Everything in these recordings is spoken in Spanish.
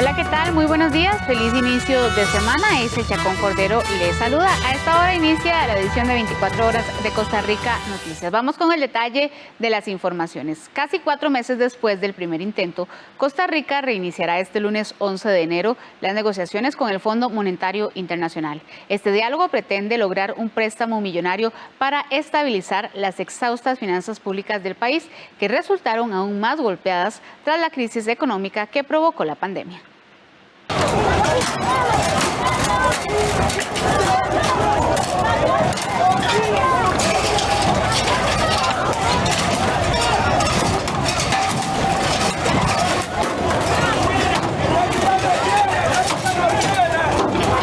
Hola, ¿qué tal? Muy buenos días. Feliz inicio de semana. Ese Chacón Cordero les saluda. A esta hora inicia la edición de 24 horas de Costa Rica Noticias. Vamos con el detalle de las informaciones. Casi 4 meses después del primer intento, Costa Rica reiniciará este lunes 11 de enero las negociaciones con el Fondo Monetario Internacional. Este diálogo pretende lograr un préstamo millonario para estabilizar las exhaustas finanzas públicas del país, que resultaron aún más golpeadas tras la crisis económica que provocó la pandemia.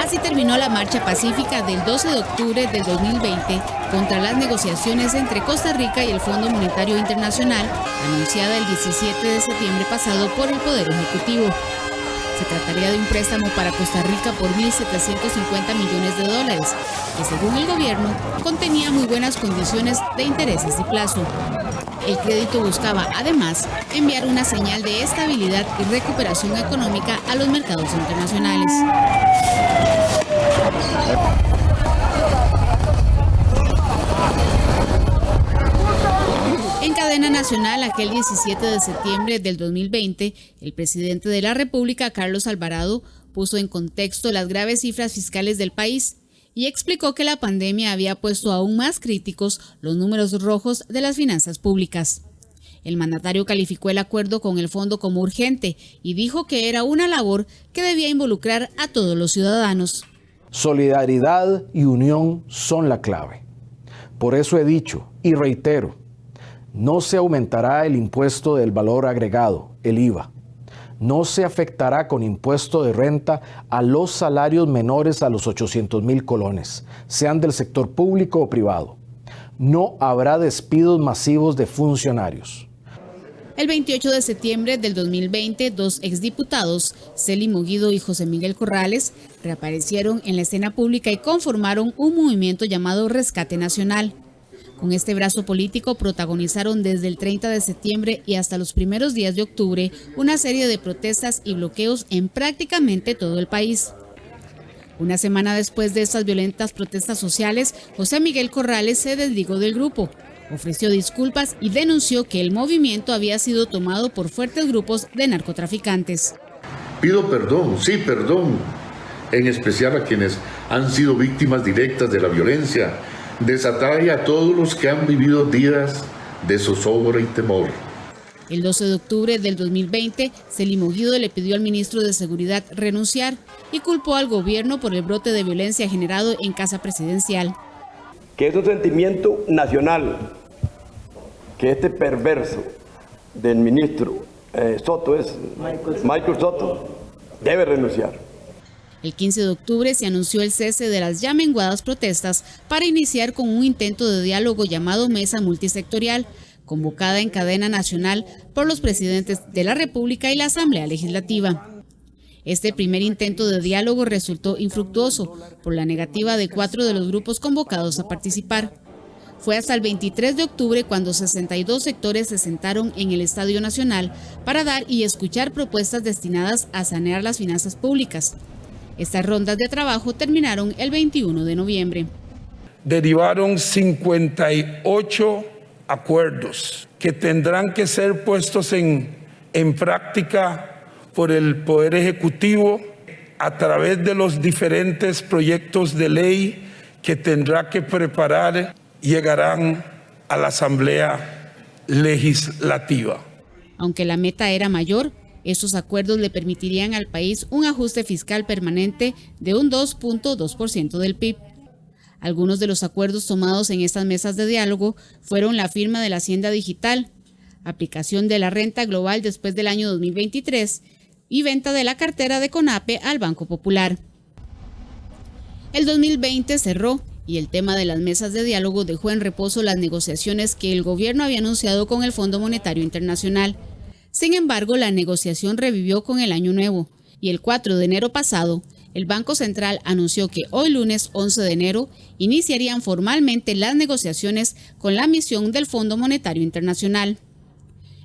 Así terminó la marcha pacífica del 12 de octubre del 2020 contra las negociaciones entre Costa Rica y el Fondo Monetario Internacional, anunciada el 17 de septiembre pasado por el Poder Ejecutivo. Se trataría de un préstamo para Costa Rica por $1.750 millones, que según el gobierno contenía muy buenas condiciones de intereses y plazo. El crédito buscaba además enviar una señal de estabilidad y recuperación económica a los mercados internacionales. En cadena nacional, aquel 17 de septiembre del 2020, el presidente de la República, Carlos Alvarado, puso en contexto las graves cifras fiscales del país y explicó que la pandemia había puesto aún más críticos los números rojos de las finanzas públicas. El mandatario calificó el acuerdo con el fondo como urgente y dijo que era una labor que debía involucrar a todos los ciudadanos. Solidaridad y unión son la clave. Por eso he dicho y reitero, no se aumentará el impuesto del valor agregado, el IVA. No se afectará con impuesto de renta a los salarios menores a los 800,000 colones, sean del sector público o privado. No habrá despidos masivos de funcionarios. El 28 de septiembre del 2020, 2 exdiputados, Célimo Guido y José Miguel Corrales, reaparecieron en la escena pública y conformaron un movimiento llamado Rescate Nacional. Con este brazo político protagonizaron desde el 30 de septiembre y hasta los primeros días de octubre una serie de protestas y bloqueos en prácticamente todo el país. Una semana después de estas violentas protestas sociales, José Miguel Corrales se desligó del grupo, ofreció disculpas y denunció que el movimiento había sido tomado por fuertes grupos de narcotraficantes. Pido perdón, sí, perdón, en especial a quienes han sido víctimas directas de la violencia. Desataré a todos los que han vivido días de zozobra y temor. El 12 de octubre del 2020, Célimo Guido le pidió al ministro de Seguridad renunciar y culpó al gobierno por el brote de violencia generado en Casa Presidencial. Que es un sentimiento nacional, que este perverso del ministro Michael Soto, debe renunciar. El 15 de octubre se anunció el cese de las ya menguadas protestas para iniciar con un intento de diálogo llamado Mesa Multisectorial, convocada en cadena nacional por los presidentes de la República y la Asamblea Legislativa. Este primer intento de diálogo resultó infructuoso por la negativa de 4 de los grupos convocados a participar. Fue hasta el 23 de octubre cuando 62 sectores se sentaron en el Estadio Nacional para dar y escuchar propuestas destinadas a sanear las finanzas públicas. Estas rondas de trabajo terminaron el 21 de noviembre. Derivaron 58 acuerdos que tendrán que ser puestos en práctica por el Poder Ejecutivo a través de los diferentes proyectos de ley que tendrá que preparar y llegarán a la Asamblea Legislativa. Aunque la meta era mayor, estos acuerdos le permitirían al país un ajuste fiscal permanente de un 2.2% del PIB. Algunos de los acuerdos tomados en estas mesas de diálogo fueron la firma de la Hacienda Digital, aplicación de la renta global después del año 2023 y venta de la cartera de CONAPE al Banco Popular. El 2020 cerró y el tema de las mesas de diálogo dejó en reposo las negociaciones que el gobierno había anunciado con el Fondo Monetario Internacional. Sin embargo, la negociación revivió con el Año Nuevo y el 4 de enero pasado, el Banco Central anunció que hoy lunes 11 de enero iniciarían formalmente las negociaciones con la misión del Fondo Monetario Internacional.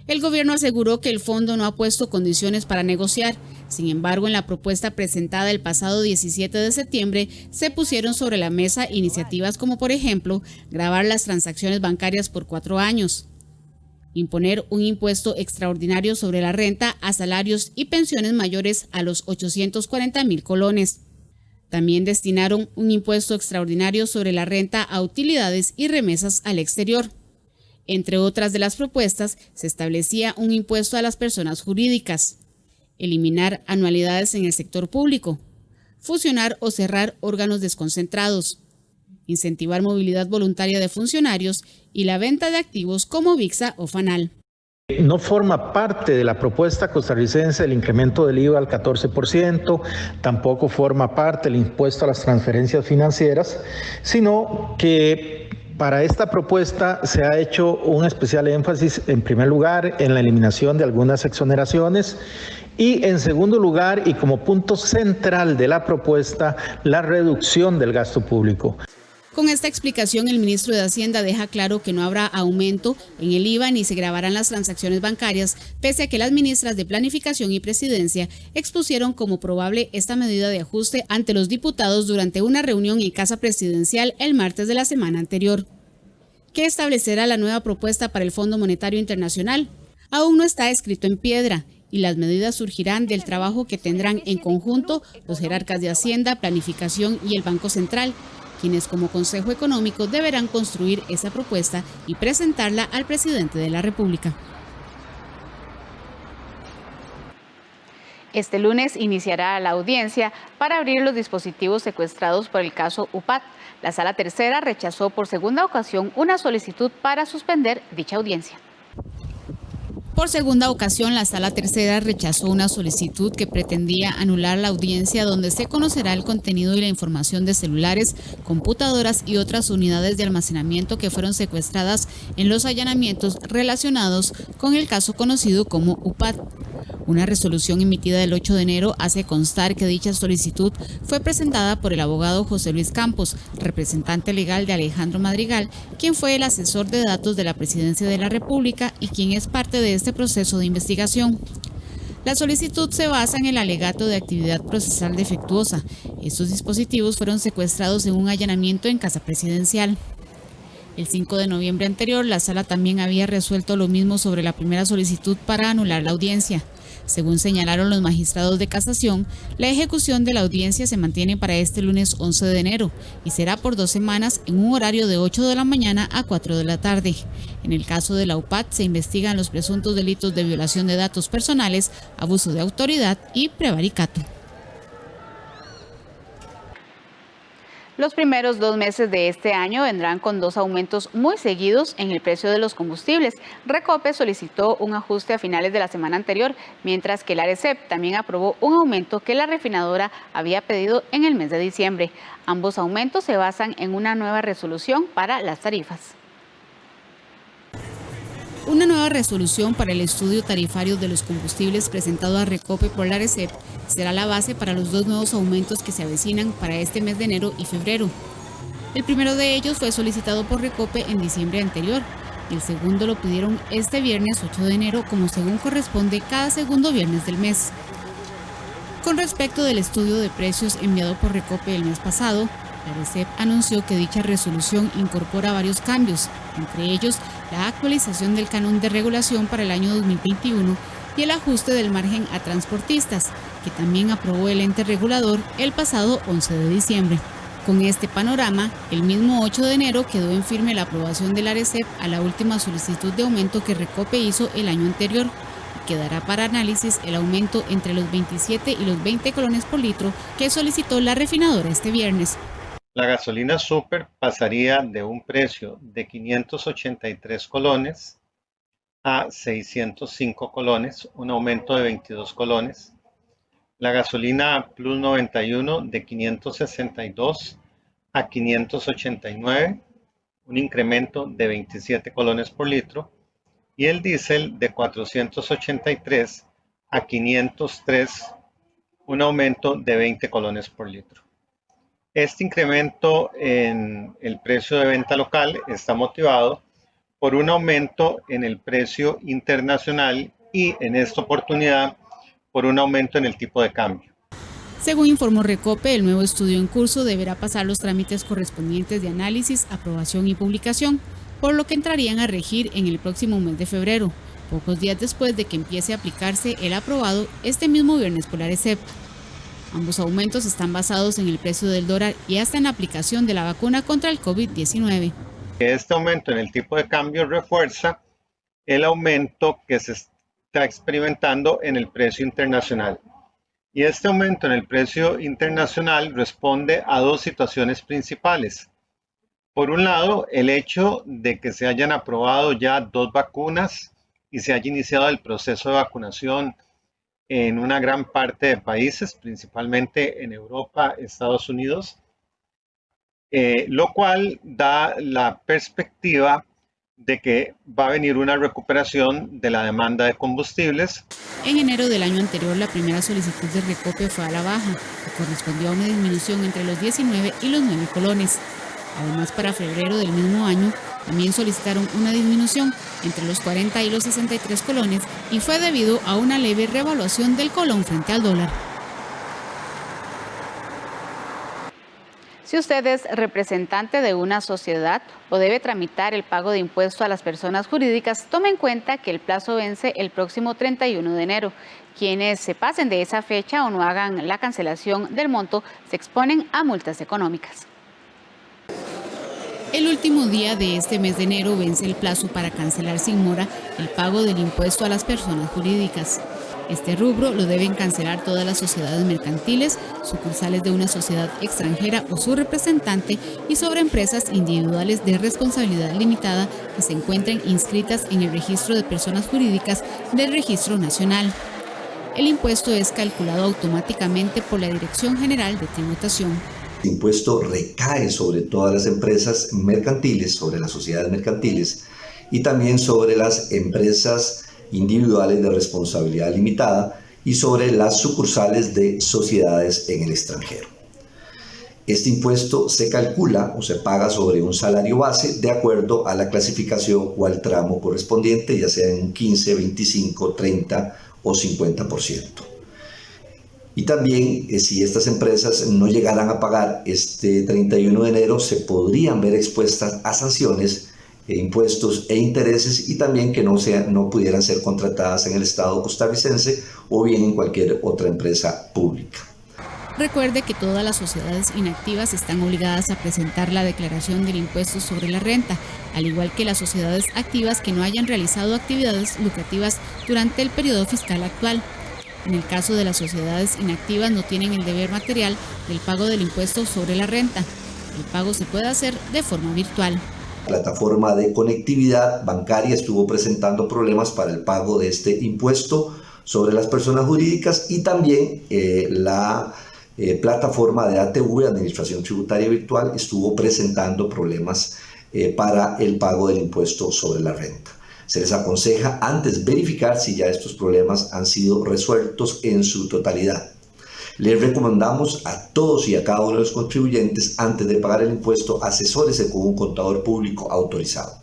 El gobierno aseguró que el fondo no ha puesto condiciones para negociar. Sin embargo, en la propuesta presentada el pasado 17 de septiembre, se pusieron sobre la mesa iniciativas como, por ejemplo, gravar las transacciones bancarias por 4 años, imponer un impuesto extraordinario sobre la renta a salarios y pensiones mayores a los 840.000 colones. También destinaron un impuesto extraordinario sobre la renta a utilidades y remesas al exterior. Entre otras de las propuestas, se establecía un impuesto a las personas jurídicas, eliminar anualidades en el sector público, fusionar o cerrar órganos desconcentrados, incentivar movilidad voluntaria de funcionarios y la venta de activos como VIXA o FANAL. No forma parte de la propuesta costarricense el incremento del IVA al 14%, tampoco forma parte el impuesto a las transferencias financieras, sino que para esta propuesta se ha hecho un especial énfasis, en primer lugar, en la eliminación de algunas exoneraciones y, en segundo lugar, y como punto central de la propuesta, la reducción del gasto público. Con esta explicación, el ministro de Hacienda deja claro que no habrá aumento en el IVA ni se gravarán las transacciones bancarias, pese a que las ministras de Planificación y Presidencia expusieron como probable esta medida de ajuste ante los diputados durante una reunión en Casa Presidencial el martes de la semana anterior. ¿Qué establecerá la nueva propuesta para el Fondo Monetario Internacional? Aún no está escrito en piedra y las medidas surgirán del trabajo que tendrán en conjunto los jerarcas de Hacienda, Planificación y el Banco Central, quienes como Consejo Económico deberán construir esa propuesta y presentarla al presidente de la República. Este lunes iniciará la audiencia para abrir los dispositivos secuestrados por el caso UPAT. La Sala Tercera rechazó por segunda ocasión una solicitud para suspender dicha audiencia. Por segunda ocasión, la Sala Tercera rechazó una solicitud que pretendía anular la audiencia donde se conocerá el contenido y la información de celulares, computadoras y otras unidades de almacenamiento que fueron secuestradas en los allanamientos relacionados con el caso conocido como UPAT. Una resolución emitida el 8 de enero hace constar que dicha solicitud fue presentada por el abogado José Luis Campos, representante legal de Alejandro Madrigal, quien fue el asesor de datos de la Presidencia de la República y quien es parte de este proceso de investigación. La solicitud se basa en el alegato de actividad procesal defectuosa. Estos dispositivos fueron secuestrados en un allanamiento en Casa Presidencial. El 5 de noviembre anterior, la Sala también había resuelto lo mismo sobre la primera solicitud para anular la audiencia. Según señalaron los magistrados de casación, la ejecución de la audiencia se mantiene para este lunes 11 de enero y será por 2 semanas en un horario de 8 de la mañana a 4 de la tarde. En el caso de la UPAT se investigan los presuntos delitos de violación de datos personales, abuso de autoridad y prevaricato. Los primeros 2 meses de este año vendrán con 2 aumentos muy seguidos en el precio de los combustibles. Recope solicitó un ajuste a finales de la semana anterior, mientras que el ARECEP también aprobó un aumento que la refinadora había pedido en el mes de diciembre. Ambos aumentos se basan en una nueva resolución para las tarifas. Una nueva resolución para el estudio tarifario de los combustibles presentado a Recope por la ARECEP será la base para los 2 nuevos aumentos que se avecinan para este mes de enero y febrero. El primero de ellos fue solicitado por Recope en diciembre anterior y el segundo lo pidieron este viernes 8 de enero como según corresponde cada segundo viernes del mes. Con respecto del estudio de precios enviado por Recope el mes pasado, la ARECEP anunció que dicha resolución incorpora varios cambios, entre ellos la actualización del canon de regulación para el año 2021 y el ajuste del margen a transportistas, que también aprobó el ente regulador el pasado 11 de diciembre. Con este panorama, el mismo 8 de enero quedó en firme la aprobación del ARECEP a la última solicitud de aumento que Recope hizo el año anterior. Quedará para análisis el aumento entre los 27 y los 20 colones por litro que solicitó la refinadora este viernes. La gasolina super pasaría de un precio de 583 colones a 605 colones, un aumento de 22 colones. La gasolina Plus 91 de 562 a 589, un incremento de 27 colones por litro. Y el diésel de 483 a 503, un aumento de 20 colones por litro. Este incremento en el precio de venta local está motivado por un aumento en el precio internacional y en esta oportunidad por un aumento en el tipo de cambio. Según informó Recope, el nuevo estudio en curso deberá pasar los trámites correspondientes de análisis, aprobación y publicación, por lo que entrarían a regir en el próximo mes de febrero, pocos días después de que empiece a aplicarse el aprobado este mismo viernes por la ARECEP. Ambos aumentos están basados en el precio del dólar y hasta en la aplicación de la vacuna contra el COVID-19. Este aumento en el tipo de cambio refuerza el aumento que se está experimentando en el precio internacional. Y este aumento en el precio internacional responde a dos situaciones principales. Por un lado, el hecho de que se hayan aprobado ya 2 vacunas y se haya iniciado el proceso de vacunación en una gran parte de países, principalmente en Europa, Estados Unidos, lo cual da la perspectiva de que va a venir una recuperación de la demanda de combustibles. En enero del año anterior, la primera solicitud de Recope fue a la baja, que correspondió a una disminución entre los 19 y los 9 colones. Además, para febrero del mismo año, también solicitaron una disminución entre los 40 y los 63 colones y fue debido a una leve revaluación del colón frente al dólar. Si usted es representante de una sociedad o debe tramitar el pago de impuesto a las personas jurídicas, tome en cuenta que el plazo vence el próximo 31 de enero. Quienes se pasen de esa fecha o no hagan la cancelación del monto se exponen a multas económicas. El último día de este mes de enero vence el plazo para cancelar sin mora el pago del impuesto a las personas jurídicas. Este rubro lo deben cancelar todas las sociedades mercantiles, sucursales de una sociedad extranjera o su representante y sobre empresas individuales de responsabilidad limitada que se encuentren inscritas en el registro de personas jurídicas del Registro Nacional. El impuesto es calculado automáticamente por la Dirección General de Tributación. El impuesto recae sobre todas las empresas mercantiles, sobre las sociedades mercantiles y también sobre las empresas individuales de responsabilidad limitada y sobre las sucursales de sociedades en el extranjero. Este impuesto se calcula o se paga sobre un salario base de acuerdo a la clasificación o al tramo correspondiente, ya sea en un 15, 25, 30 o 50%. Y también, si estas empresas no llegaran a pagar este 31 de enero, se podrían ver expuestas a sanciones, impuestos e intereses y también que no pudieran ser contratadas en el Estado costarricense o bien en cualquier otra empresa pública. Recuerde que todas las sociedades inactivas están obligadas a presentar la declaración del impuesto sobre la renta, al igual que las sociedades activas que no hayan realizado actividades lucrativas durante el periodo fiscal actual. En el caso de las sociedades inactivas no tienen el deber material del pago del impuesto sobre la renta. El pago se puede hacer de forma virtual. La plataforma de conectividad bancaria estuvo presentando problemas para el pago de este impuesto sobre las personas jurídicas y también la plataforma de ATV, Administración Tributaria Virtual, estuvo presentando problemas para el pago del impuesto sobre la renta. Se les aconseja antes verificar si ya estos problemas han sido resueltos en su totalidad. Les recomendamos a todos y a cada uno de los contribuyentes, antes de pagar el impuesto, asesórese con un contador público autorizado.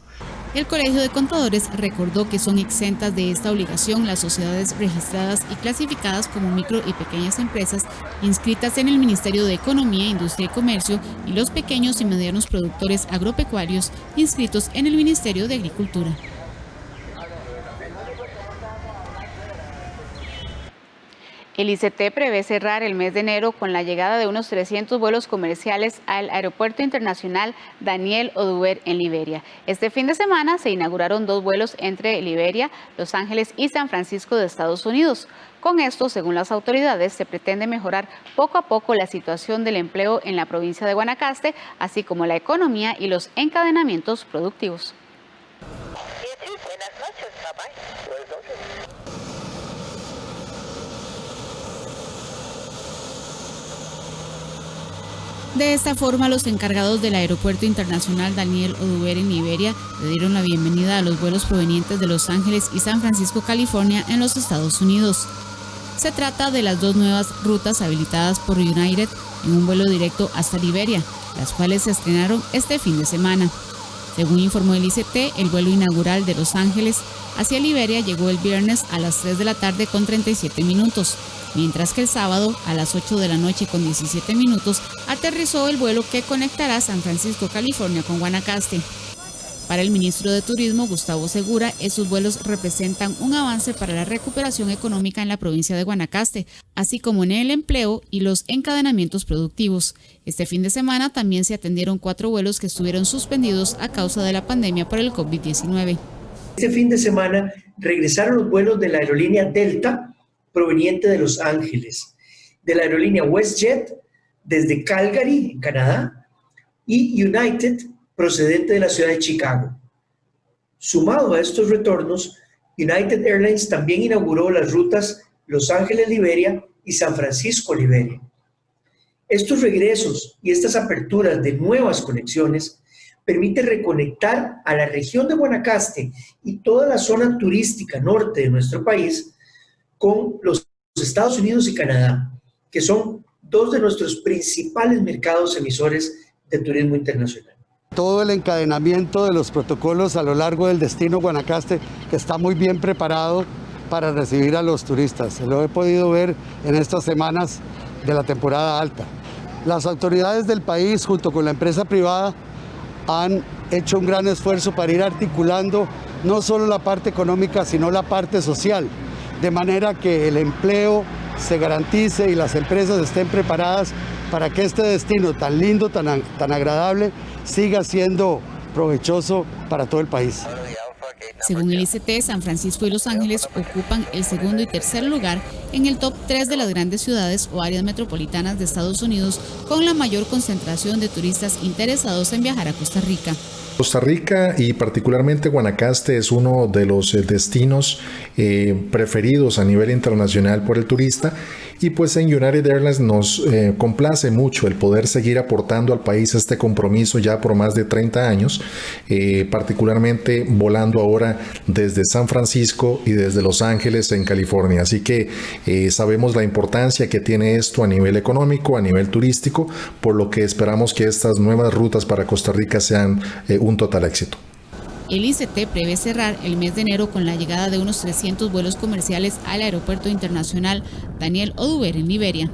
El Colegio de Contadores recordó que son exentas de esta obligación las sociedades registradas y clasificadas como micro y pequeñas empresas inscritas en el Ministerio de Economía, Industria y Comercio y los pequeños y medianos productores agropecuarios inscritos en el Ministerio de Agricultura. El ICT prevé cerrar el mes de enero con la llegada de unos 300 vuelos comerciales al Aeropuerto Internacional Daniel Oduber en Liberia. Este fin de semana se inauguraron 2 vuelos entre Liberia, Los Ángeles y San Francisco de Estados Unidos. Con esto, según las autoridades, se pretende mejorar poco a poco la situación del empleo en la provincia de Guanacaste, así como la economía y los encadenamientos productivos. Buenas noches, bye-bye. Buenas noches. De esta forma, los encargados del Aeropuerto Internacional Daniel Oduber en Liberia le dieron la bienvenida a los vuelos provenientes de Los Ángeles y San Francisco, California, en los Estados Unidos. Se trata de las 2 nuevas rutas habilitadas por United en un vuelo directo hasta Liberia, las cuales se estrenaron este fin de semana. Según informó el ICT, el vuelo inaugural de Los Ángeles hacia Liberia llegó el viernes a las 3 de la tarde con 37 minutos, mientras que el sábado a las 8 de la noche con 17 minutos aterrizó el vuelo que conectará San Francisco, California con Guanacaste. Para el ministro de Turismo, Gustavo Segura, estos vuelos representan un avance para la recuperación económica en la provincia de Guanacaste, así como en el empleo y los encadenamientos productivos. Este fin de semana también se atendieron 4 vuelos que estuvieron suspendidos a causa de la pandemia por el COVID-19. Este fin de semana regresaron los vuelos de la aerolínea Delta, proveniente de Los Ángeles, de la aerolínea WestJet, desde Calgary, en Canadá, y United, procedente de la ciudad de Chicago. Sumado a estos retornos, United Airlines también inauguró las rutas Los Ángeles-Liberia y San Francisco-Liberia. Estos regresos y estas aperturas de nuevas conexiones permiten reconectar a la región de Guanacaste y toda la zona turística norte de nuestro país con los Estados Unidos y Canadá, que son 2 de nuestros principales mercados emisores de turismo internacional. Todo el encadenamiento de los protocolos a lo largo del destino Guanacaste, que está muy bien preparado para recibir a los turistas. Lo he podido ver en estas semanas de la temporada alta. Las autoridades del país, junto con la empresa privada, han hecho un gran esfuerzo para ir articulando no solo la parte económica, sino la parte social, de manera que el empleo se garantice y las empresas estén preparadas para que este destino tan lindo, tan agradable, siga siendo provechoso para todo el país. Según el ICT, San Francisco y Los Ángeles ocupan el segundo y tercer lugar en el top 3 de las grandes ciudades o áreas metropolitanas de Estados Unidos con la mayor concentración de turistas interesados en viajar a Costa Rica. Costa Rica y particularmente Guanacaste es uno de los destinos preferidos a nivel internacional por el turista, y pues en United Airlines nos complace mucho el poder seguir aportando al país este compromiso ya por más de 30 años, particularmente volando ahora desde San Francisco y desde Los Ángeles en California. Así que sabemos la importancia que tiene esto a nivel económico, a nivel turístico, por lo que esperamos que estas nuevas rutas para Costa Rica sean un total éxito. El ICT prevé cerrar el mes de enero con la llegada de unos 300 vuelos comerciales al Aeropuerto Internacional Daniel Oduber en Liberia.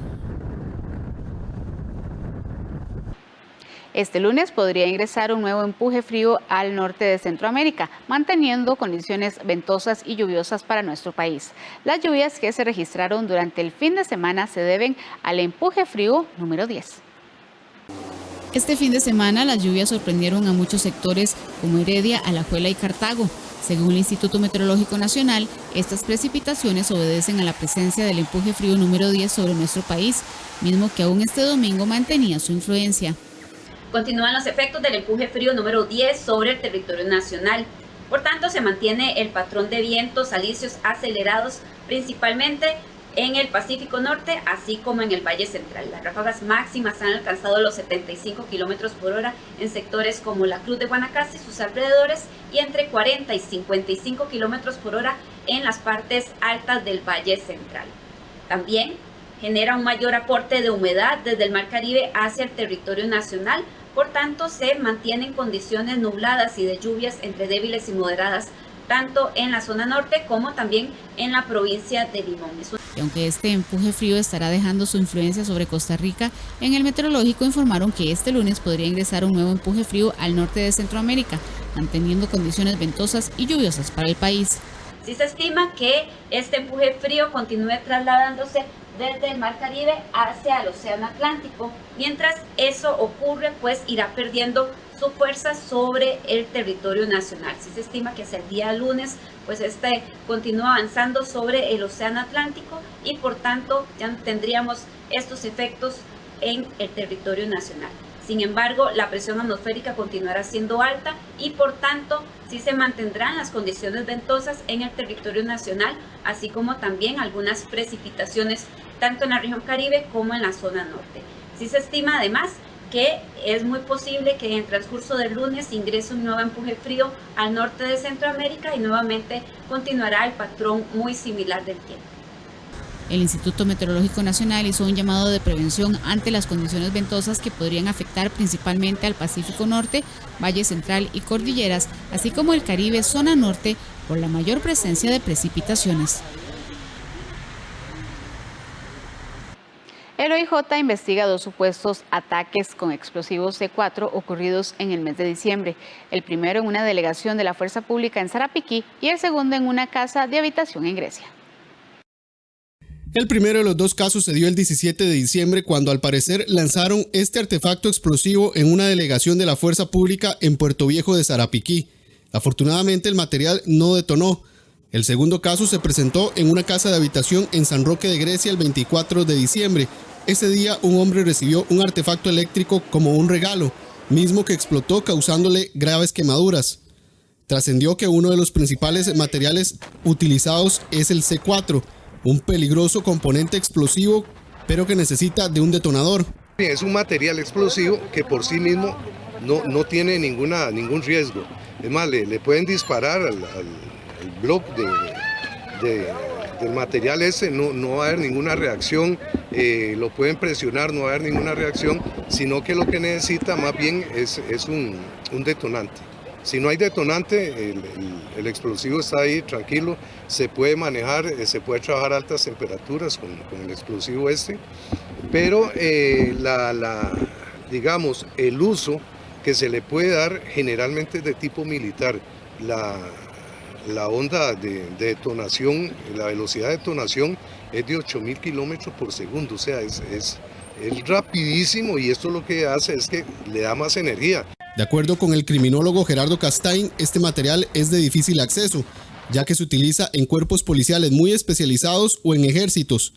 Este lunes podría ingresar un nuevo empuje frío al norte de Centroamérica, manteniendo condiciones ventosas y lluviosas para nuestro país. Las lluvias que se registraron durante el fin de semana se deben al empuje frío número 10. Este fin de semana las lluvias sorprendieron a muchos sectores como Heredia, Alajuela y Cartago. Según el Instituto Meteorológico Nacional, estas precipitaciones obedecen a la presencia del empuje frío número 10 sobre nuestro país, mismo que aún este domingo mantenía su influencia. Continúan los efectos del empuje frío número 10 sobre el territorio nacional. Por tanto, se mantiene el patrón de vientos alisios acelerados, principalmente en el Pacífico Norte, así como en el Valle Central. Las ráfagas máximas han alcanzado los 75 kilómetros por hora en sectores como la Cruz de Guanacaste y sus alrededores, y entre 40 y 55 kilómetros por hora en las partes altas del Valle Central. También genera un mayor aporte de humedad desde el Mar Caribe hacia el territorio nacional. Por tanto, se mantienen condiciones nubladas y de lluvias entre débiles y moderadas, tanto en la zona norte como también en la provincia de Limón. Y aunque este empuje frío estará dejando su influencia sobre Costa Rica, en el meteorológico informaron que este lunes podría ingresar un nuevo empuje frío al norte de Centroamérica, manteniendo condiciones ventosas y lluviosas para el país. Sí se estima que este empuje frío continúe trasladándose desde el Mar Caribe hacia el Océano Atlántico. Mientras eso ocurre, pues irá perdiendo su fuerza sobre el territorio nacional. Sí se estima que hacia el día lunes, pues este continúa avanzando sobre el Océano Atlántico y por tanto ya tendríamos estos efectos en el territorio nacional. Sin embargo, la presión atmosférica continuará siendo alta y por tanto sí se mantendrán las condiciones ventosas en el territorio nacional, así como también algunas precipitaciones tanto en la región Caribe como en la zona norte. Sí se estima además que es muy posible que en el transcurso del lunes ingrese un nuevo empuje frío al norte de Centroamérica y nuevamente continuará el patrón muy similar del tiempo. El Instituto Meteorológico Nacional hizo un llamado de prevención ante las condiciones ventosas que podrían afectar principalmente al Pacífico Norte, Valle Central y Cordilleras, así como el Caribe, zona norte, por la mayor presencia de precipitaciones. El OIJ investiga 2 supuestos ataques con explosivos C4 ocurridos en el mes de diciembre. El primero en una delegación de la Fuerza Pública en Sarapiquí y el segundo en una casa de habitación en Grecia. El primero de los 2 casos se dio el 17 de diciembre cuando al parecer lanzaron este artefacto explosivo en una delegación de la Fuerza Pública en Puerto Viejo de Sarapiquí. Afortunadamente el material no detonó. El segundo caso se presentó en una casa de habitación en San Roque de Grecia el 24 de diciembre. Ese día un hombre recibió un artefacto eléctrico como un regalo, mismo que explotó causándole graves quemaduras. Trascendió que uno de los principales materiales utilizados es el C4, un peligroso componente explosivo, pero que necesita de un detonador. Es un material explosivo que por sí mismo no tiene ningún riesgo. Es más, le pueden disparar al bloque del material ese, no va a haber ninguna reacción, lo pueden presionar, no va a haber ninguna reacción, sino que lo que necesita más bien es un detonante. Si no hay detonante, el explosivo está ahí tranquilo, se puede manejar, se puede trabajar a altas temperaturas con el explosivo este, pero digamos, el uso que se le puede dar generalmente es de tipo militar. La onda de detonación, la velocidad de detonación es de 8.000 kilómetros por segundo, o sea, es rapidísimo y esto lo que hace es que le da más energía. De acuerdo con el criminólogo Gerardo Castain, este material es de difícil acceso, ya que se utiliza en cuerpos policiales muy especializados o en ejércitos.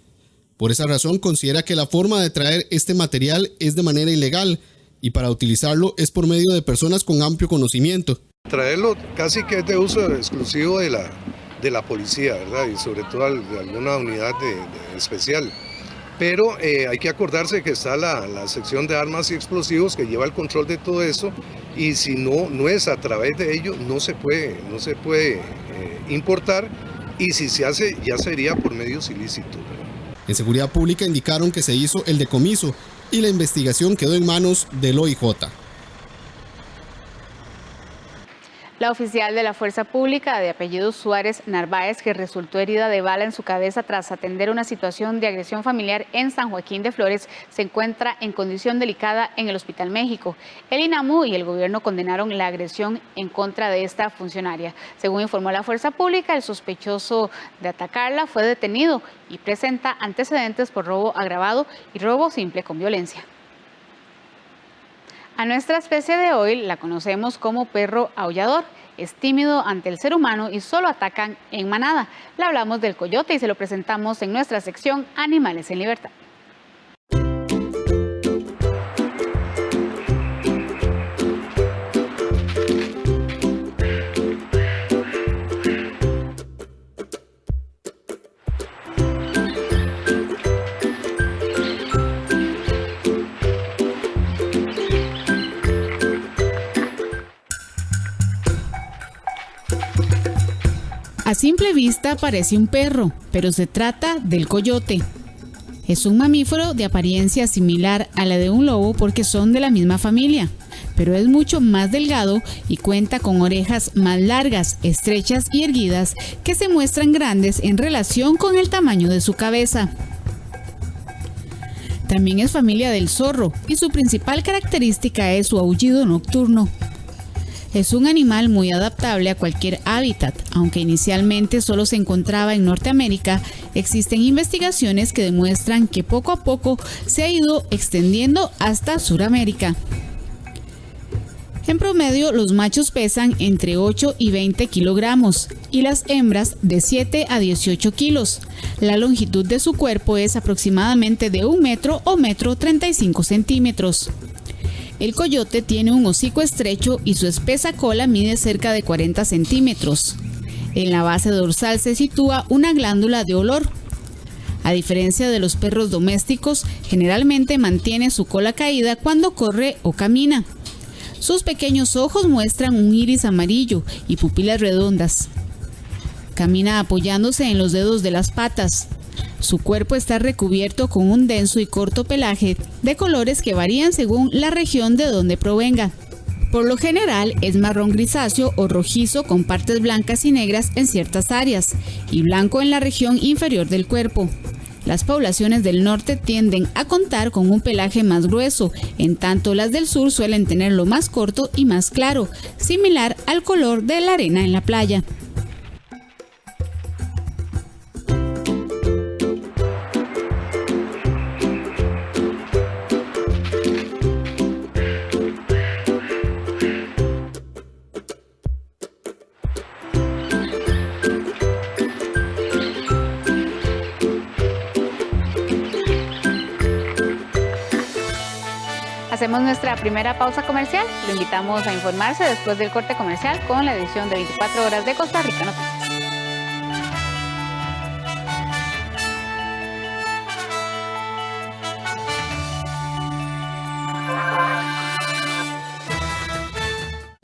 Por esa razón considera que la forma de traer este material es de manera ilegal y para utilizarlo es por medio de personas con amplio conocimiento. Traerlo casi que es de uso exclusivo de la policía, ¿verdad? Y sobre todo de alguna unidad especial. Pero hay que acordarse que está la sección de armas y explosivos que lleva el control de todo eso y si no es a través de ello no se puede importar y si se hace ya sería por medios ilícitos. En Seguridad Pública indicaron que se hizo el decomiso y la investigación quedó en manos del OIJ. La oficial de la Fuerza Pública de apellido Suárez Narváez, que resultó herida de bala en su cabeza tras atender una situación de agresión familiar en San Joaquín de Flores, se encuentra en condición delicada en el Hospital México. El INAMU y el gobierno condenaron la agresión en contra de esta funcionaria. Según informó la Fuerza Pública, el sospechoso de atacarla fue detenido y presenta antecedentes por robo agravado y robo simple con violencia. A nuestra especie de hoy la conocemos como perro aullador. Es tímido ante el ser humano y solo atacan en manada. Le hablamos del coyote y se lo presentamos en nuestra sección Animales en Libertad. A simple vista parece un perro, pero se trata del coyote. Es un mamífero de apariencia similar a la de un lobo porque son de la misma familia, pero es mucho más delgado y cuenta con orejas más largas, estrechas y erguidas que se muestran grandes en relación con el tamaño de su cabeza. También es familia del zorro y su principal característica es su aullido nocturno. Es un animal muy adaptable a cualquier hábitat, aunque inicialmente solo se encontraba en Norteamérica. Existen investigaciones que demuestran que poco a poco se ha ido extendiendo hasta Sudamérica. En promedio, los machos pesan entre 8 y 20 kilogramos y las hembras de 7 a 18 kilos. La longitud de su cuerpo es aproximadamente de 1 metro o 1,35 centímetros. El coyote tiene un hocico estrecho y su espesa cola mide cerca de 40 centímetros. En la base dorsal se sitúa una glándula de olor. A diferencia de los perros domésticos, generalmente mantiene su cola caída cuando corre o camina. Sus pequeños ojos muestran un iris amarillo y pupilas redondas. Camina apoyándose en los dedos de las patas. Su cuerpo está recubierto con un denso y corto pelaje de colores que varían según la región de donde provenga. Por lo general es marrón grisáceo o rojizo con partes blancas y negras en ciertas áreas y blanco en la región inferior del cuerpo. Las poblaciones del norte tienden a contar con un pelaje más grueso, en tanto las del sur suelen tenerlo más corto y más claro, similar al color de la arena en la playa. Hacemos nuestra primera pausa comercial. Lo invitamos a informarse después del corte comercial con la edición de 24 horas de Costa Rica Noticias.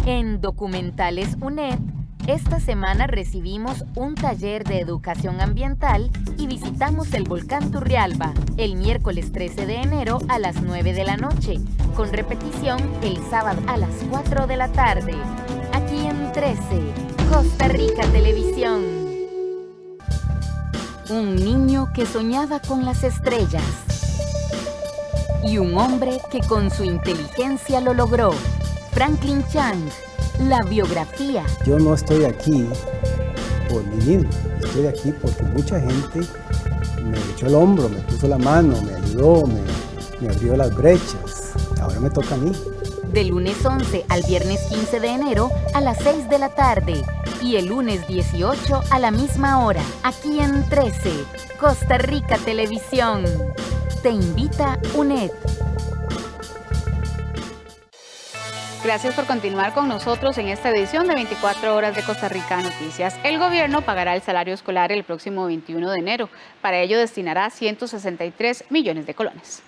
En Documentales UNED, esta semana recibimos un taller de educación ambiental y visitamos el volcán Turrialba el miércoles 13 de enero a las 9 de la noche, con repetición el sábado a las 4 de la tarde. Aquí en 13, Costa Rica Televisión. Un niño que soñaba con las estrellas y un hombre que con su inteligencia lo logró. Franklin Chang, la biografía. Yo no estoy aquí por mí mismo, estoy aquí porque mucha gente me echó el hombro, me puso la mano, me ayudó, me abrió las brechas. Ahora me toca a mí. De lunes 11 al viernes 15 de enero a las 6 de la tarde y el lunes 18 a la misma hora, aquí en 13, Costa Rica Televisión. Te invita UNED. Gracias por continuar con nosotros en esta edición de 24 horas de Costa Rica Noticias. El gobierno pagará el salario escolar el próximo 21 de enero. Para ello destinará 163 millones de colones.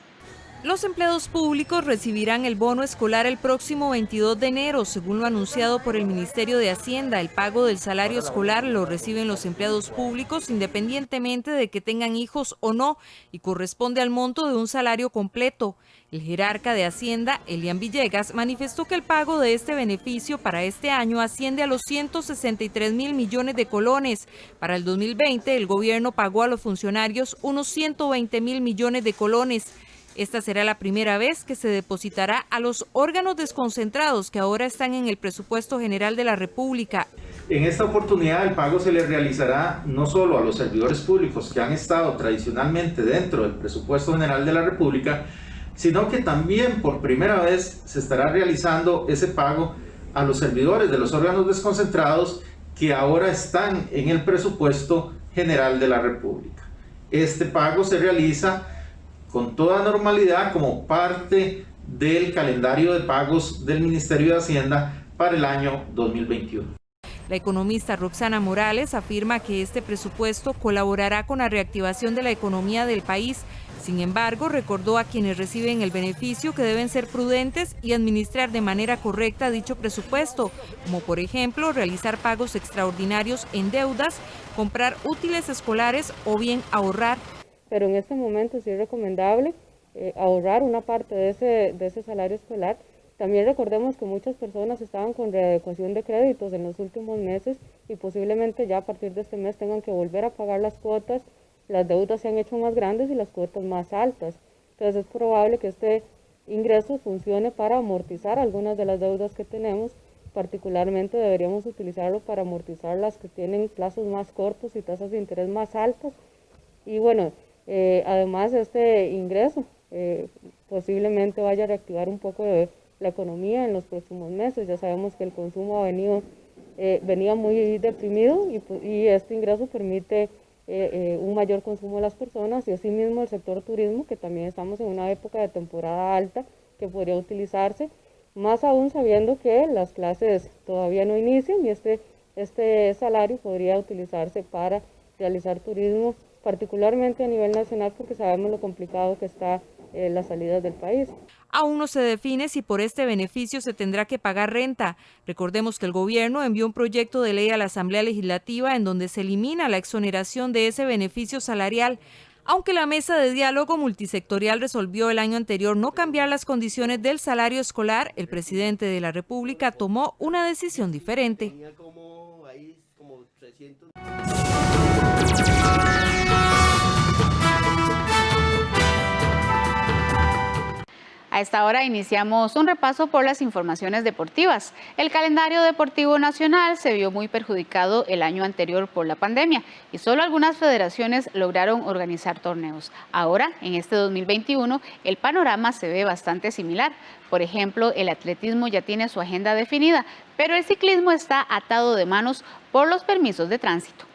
Los empleados públicos recibirán el bono escolar el próximo 22 de enero, según lo anunciado por el Ministerio de Hacienda. El pago del salario escolar lo reciben los empleados públicos independientemente de que tengan hijos o no y corresponde al monto de un salario completo. El jerarca de Hacienda, Elian Villegas, manifestó que el pago de este beneficio para este año asciende a los 163 mil millones de colones. Para el 2020, el gobierno pagó a los funcionarios unos 120 mil millones de colones. Esta será la primera vez que se depositará a los órganos desconcentrados que ahora están en el presupuesto general de la República. En esta oportunidad el pago se le realizará no solo a los servidores públicos que han estado tradicionalmente dentro del presupuesto general de la República, sino que también por primera vez se estará realizando ese pago a los servidores de los órganos desconcentrados que ahora están en el presupuesto general de la República. Este pago se realiza con toda normalidad como parte del calendario de pagos del Ministerio de Hacienda para el año 2021. La economista Roxana Morales afirma que este presupuesto colaborará con la reactivación de la economía del país. Sin embargo, recordó a quienes reciben el beneficio que deben ser prudentes y administrar de manera correcta dicho presupuesto, como por ejemplo realizar pagos extraordinarios en deudas, comprar útiles escolares o bien ahorrar. Pero en este momento sí es recomendable ahorrar una parte de ese salario escolar. También recordemos que muchas personas estaban con readecuación de créditos en los últimos meses y posiblemente ya a partir de este mes tengan que volver a pagar las cuotas. Las deudas se han hecho más grandes y las cuotas más altas. Entonces es probable que este ingreso funcione para amortizar algunas de las deudas que tenemos. Particularmente deberíamos utilizarlo para amortizar las que tienen plazos más cortos y tasas de interés más altas. Y bueno, además este ingreso posiblemente vaya a reactivar un poco de la economía en los próximos meses. Ya sabemos que el consumo venía muy deprimido y este ingreso permite un mayor consumo de las personas y asimismo el sector turismo, que también estamos en una época de temporada alta que podría utilizarse, más aún sabiendo que las clases todavía no inician y este salario podría utilizarse para realizar turismo particularmente a nivel nacional porque sabemos lo complicado que está las salidas del país. Aún no se define si por este beneficio se tendrá que pagar renta. Recordemos que el gobierno envió un proyecto de ley a la Asamblea Legislativa en donde se elimina la exoneración de ese beneficio salarial. Aunque la mesa de diálogo multisectorial resolvió el año anterior no cambiar las condiciones del salario escolar, el presidente de la República tomó una decisión diferente. A esta hora iniciamos un repaso por las informaciones deportivas. El calendario deportivo nacional se vio muy perjudicado el año anterior por la pandemia y solo algunas federaciones lograron organizar torneos. Ahora, en este 2021, el panorama se ve bastante similar. Por ejemplo, el atletismo ya tiene su agenda definida, pero el ciclismo está atado de manos por los permisos de tránsito.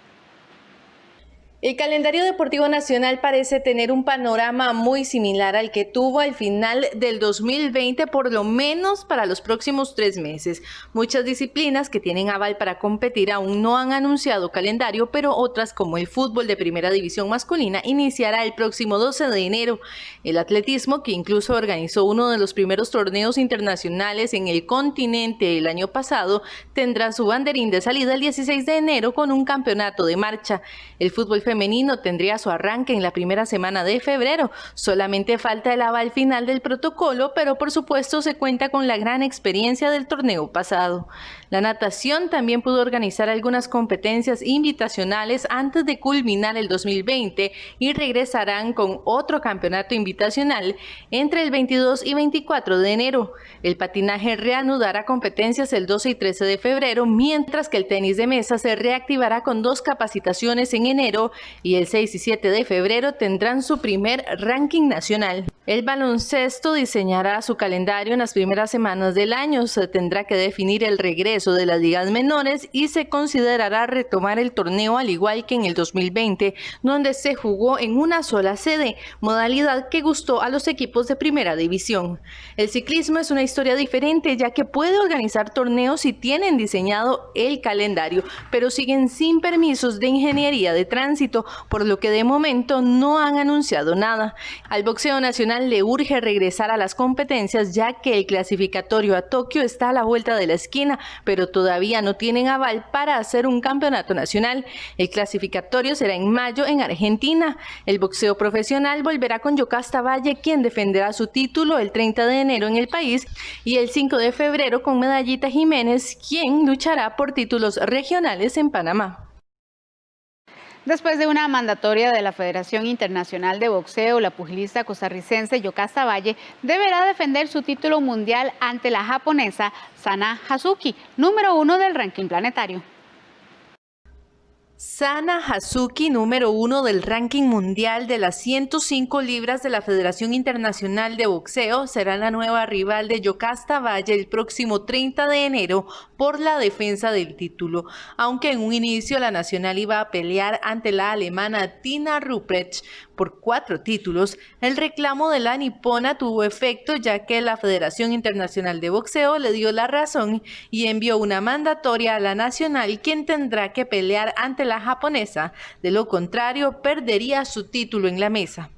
El calendario deportivo nacional parece tener un panorama muy similar al que tuvo al final del 2020, por lo menos para los próximos 3 meses. Muchas disciplinas que tienen aval para competir aún no han anunciado calendario, pero otras, como el fútbol de primera división masculina, iniciará el próximo 12 de enero. El atletismo, que incluso organizó uno de los primeros torneos internacionales en el continente el año pasado, tendrá su banderín de salida el 16 de enero con un campeonato de marcha. El fútbol femenino tendría su arranque en la primera semana de febrero. Solamente falta el aval final del protocolo, pero por supuesto se cuenta con la gran experiencia del torneo pasado. La natación también pudo organizar algunas competencias invitacionales antes de culminar el 2020 y regresarán con otro campeonato invitacional entre el 22 y 24 de enero. El patinaje reanudará competencias el 12 y 13 de febrero, mientras que el tenis de mesa se reactivará con 2 capacitaciones en enero y el 6 y 7 de febrero tendrán su primer ranking nacional. El baloncesto diseñará su calendario en las primeras semanas del año. Se tendrá que definir el regreso de las ligas menores y se considerará retomar el torneo al igual que en el 2020, donde se jugó en una sola sede, modalidad que gustó a los equipos de primera división. El ciclismo es una historia diferente, ya que puede organizar torneos y tienen diseñado el calendario, pero siguen sin permisos de ingeniería de tránsito, por lo que de momento no han anunciado nada. Al boxeo nacional le urge regresar a las competencias, ya que el clasificatorio a Tokio está a la vuelta de la esquina, pero todavía no tienen aval para hacer un campeonato nacional. El clasificatorio será en mayo en Argentina. El boxeo profesional volverá con Yocasta Valle, quien defenderá su título el 30 de enero en el país, y el 5 de febrero con Medallita Jiménez, quien luchará por títulos regionales en Panamá. Después de una mandatoria de la Federación Internacional de Boxeo, la pugilista costarricense Yocasta Valle deberá defender su título mundial ante la japonesa Sana Hazuki, número 1 del ranking planetario. Sana Hazuki, número 1 del ranking mundial de las 105 libras de la Federación Internacional de Boxeo, será la nueva rival de Yocasta Valle el próximo 30 de enero por la defensa del título. Aunque en un inicio la nacional iba a pelear ante la alemana Tina Ruprecht por 4 títulos, el reclamo de la nipona tuvo efecto, ya que la Federación Internacional de Boxeo le dio la razón y envió una mandatoria a la nacional, quien tendrá que pelear ante la japonesa. De lo contrario, perdería su título en la mesa.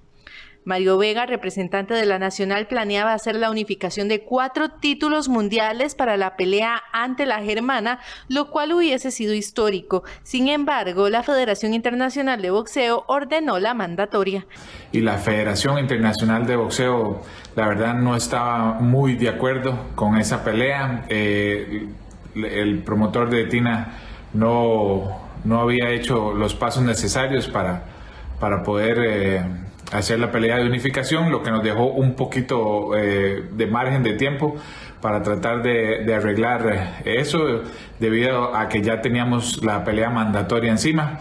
Mario Vega, representante de la Nacional, planeaba hacer la unificación de 4 títulos mundiales para la pelea ante la germana, lo cual hubiese sido histórico. Sin embargo, la Federación Internacional de Boxeo ordenó la mandatoria. Y la Federación Internacional de Boxeo, la verdad, no estaba muy de acuerdo con esa pelea. El promotor de Tina no había hecho los pasos necesarios para poder hacer la pelea de unificación, lo que nos dejó un poquito de margen de tiempo para tratar de arreglar eso, debido a que ya teníamos la pelea mandatoria encima.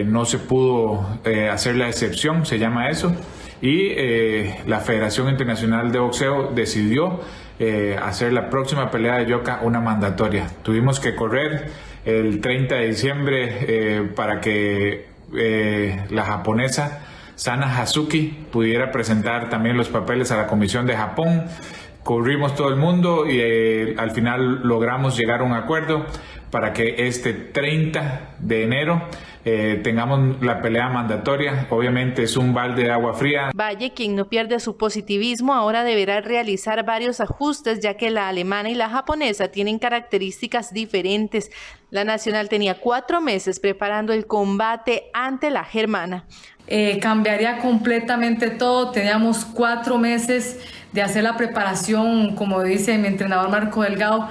No se pudo hacer la excepción, se llama eso, y la Federación Internacional de Boxeo decidió hacer la próxima pelea de Yoka una mandatoria. Tuvimos que correr el 30 de diciembre para que la japonesa Sana Hazuki pudiera presentar también los papeles a la Comisión de Japón. Corrimos todo el mundo y al final logramos llegar a un acuerdo para que este 30 de enero tengamos la pelea mandatoria. Obviamente es un balde de agua fría. Valle, quien no pierde su positivismo, ahora deberá realizar varios ajustes, ya que la alemana y la japonesa tienen características diferentes. La nacional tenía 4 meses preparando el combate ante la germana. Cambiaría completamente todo. Teníamos 4 meses de hacer la preparación, como dice mi entrenador Marco Delgado,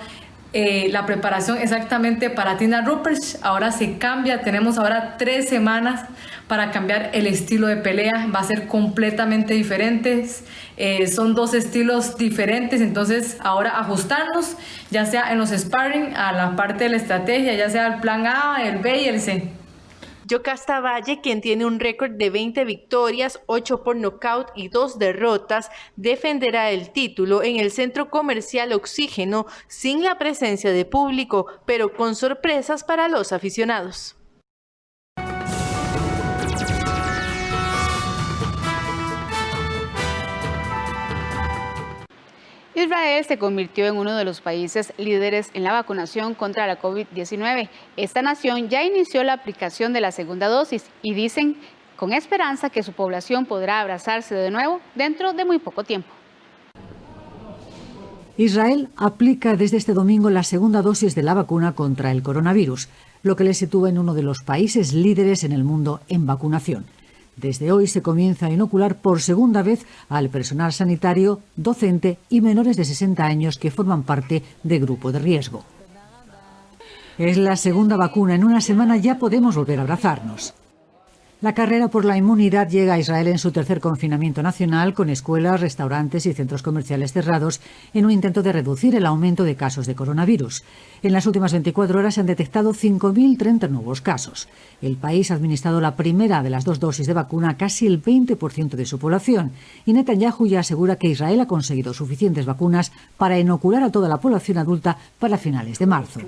la preparación exactamente para Tina Rupert. Ahora se cambia, tenemos ahora 3 semanas para cambiar el estilo de pelea, va a ser completamente diferente, son 2 estilos diferentes, entonces ahora ajustarnos, ya sea en los sparring, a la parte de la estrategia, ya sea el plan A, el B y el C. Yocasta Valle, quien tiene un récord de 20 victorias, 8 por nocaut y 2 derrotas, defenderá el título en el centro comercial Oxígeno sin la presencia de público, pero con sorpresas para los aficionados. Israel se convirtió en uno de los países líderes en la vacunación contra la COVID-19. Esta nación ya inició la aplicación de la segunda dosis y dicen con esperanza que su población podrá abrazarse de nuevo dentro de muy poco tiempo. Israel aplica desde este domingo la segunda dosis de la vacuna contra el coronavirus, lo que le sitúa en uno de los países líderes en el mundo en vacunación. Desde hoy se comienza a inocular por segunda vez al personal sanitario, docente y menores de 60 años que forman parte de grupo de riesgo. Es la segunda vacuna. En una semana ya podemos volver a abrazarnos. La carrera por la inmunidad llega a Israel en su tercer confinamiento nacional, con escuelas, restaurantes y centros comerciales cerrados, en un intento de reducir el aumento de casos de coronavirus. En las últimas 24 horas se han detectado 5.030 nuevos casos. El país ha administrado la primera de las 2 dosis de vacuna a casi el 20% de su población. Y Netanyahu ya asegura que Israel ha conseguido suficientes vacunas para inocular a toda la población adulta para finales de marzo.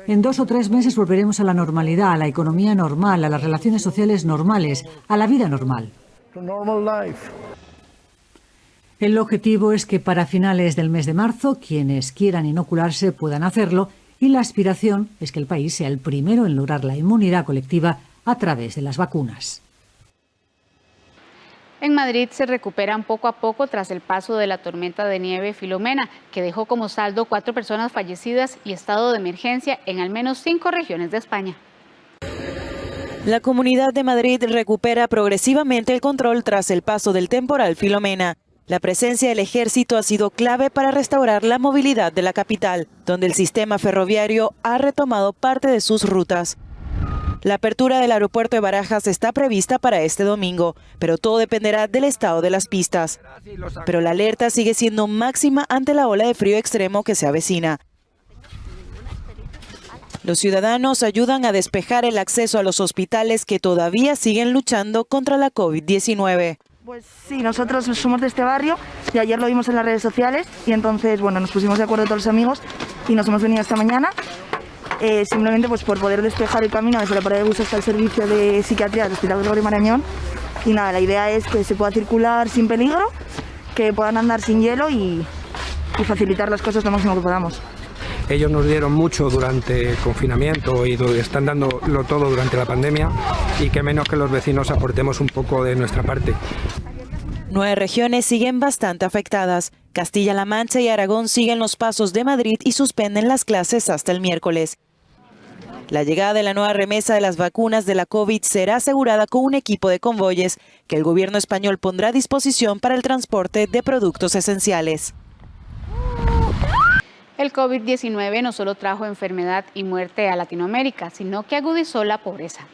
En 2 o 3 meses volveremos a la normalidad, a la economía normal, a las relaciones sociales normales, a la vida normal. El objetivo es que para finales del mes de marzo quienes quieran inocularse puedan hacerlo, y la aspiración es que el país sea el primero en lograr la inmunidad colectiva a través de las vacunas. En Madrid se recuperan poco a poco tras el paso de la tormenta de nieve Filomena, que dejó como saldo 4 personas fallecidas y estado de emergencia en al menos 5 regiones de España. La Comunidad de Madrid recupera progresivamente el control tras el paso del temporal Filomena. La presencia del ejército ha sido clave para restaurar la movilidad de la capital, donde el sistema ferroviario ha retomado parte de sus rutas. La apertura del aeropuerto de Barajas está prevista para este domingo, pero todo dependerá del estado de las pistas. Pero la alerta sigue siendo máxima ante la ola de frío extremo que se avecina. Los ciudadanos ayudan a despejar el acceso a los hospitales que todavía siguen luchando contra la COVID-19. Pues sí, nosotros somos de este barrio y ayer lo vimos en las redes sociales y entonces, bueno, nos pusimos de acuerdo todos los amigos y nos hemos venido esta mañana. Simplemente pues por poder despejar el camino desde la parada de bus hasta el servicio de psiquiatría del Hospital Gregorio Marañón. Y nada, la idea es que se pueda circular sin peligro, que puedan andar sin hielo y facilitar las cosas lo máximo que podamos. Ellos nos dieron mucho durante el confinamiento y están dándolo todo durante la pandemia, y que menos que los vecinos aportemos un poco de nuestra parte. 9 regiones siguen bastante afectadas. Castilla-La Mancha y Aragón siguen los pasos de Madrid y suspenden las clases hasta el miércoles. La llegada de la nueva remesa de las vacunas de la COVID será asegurada con un equipo de convoyes que el gobierno español pondrá a disposición para el transporte de productos esenciales. El COVID-19 no solo trajo enfermedad y muerte a Latinoamérica, sino que agudizó la pobreza.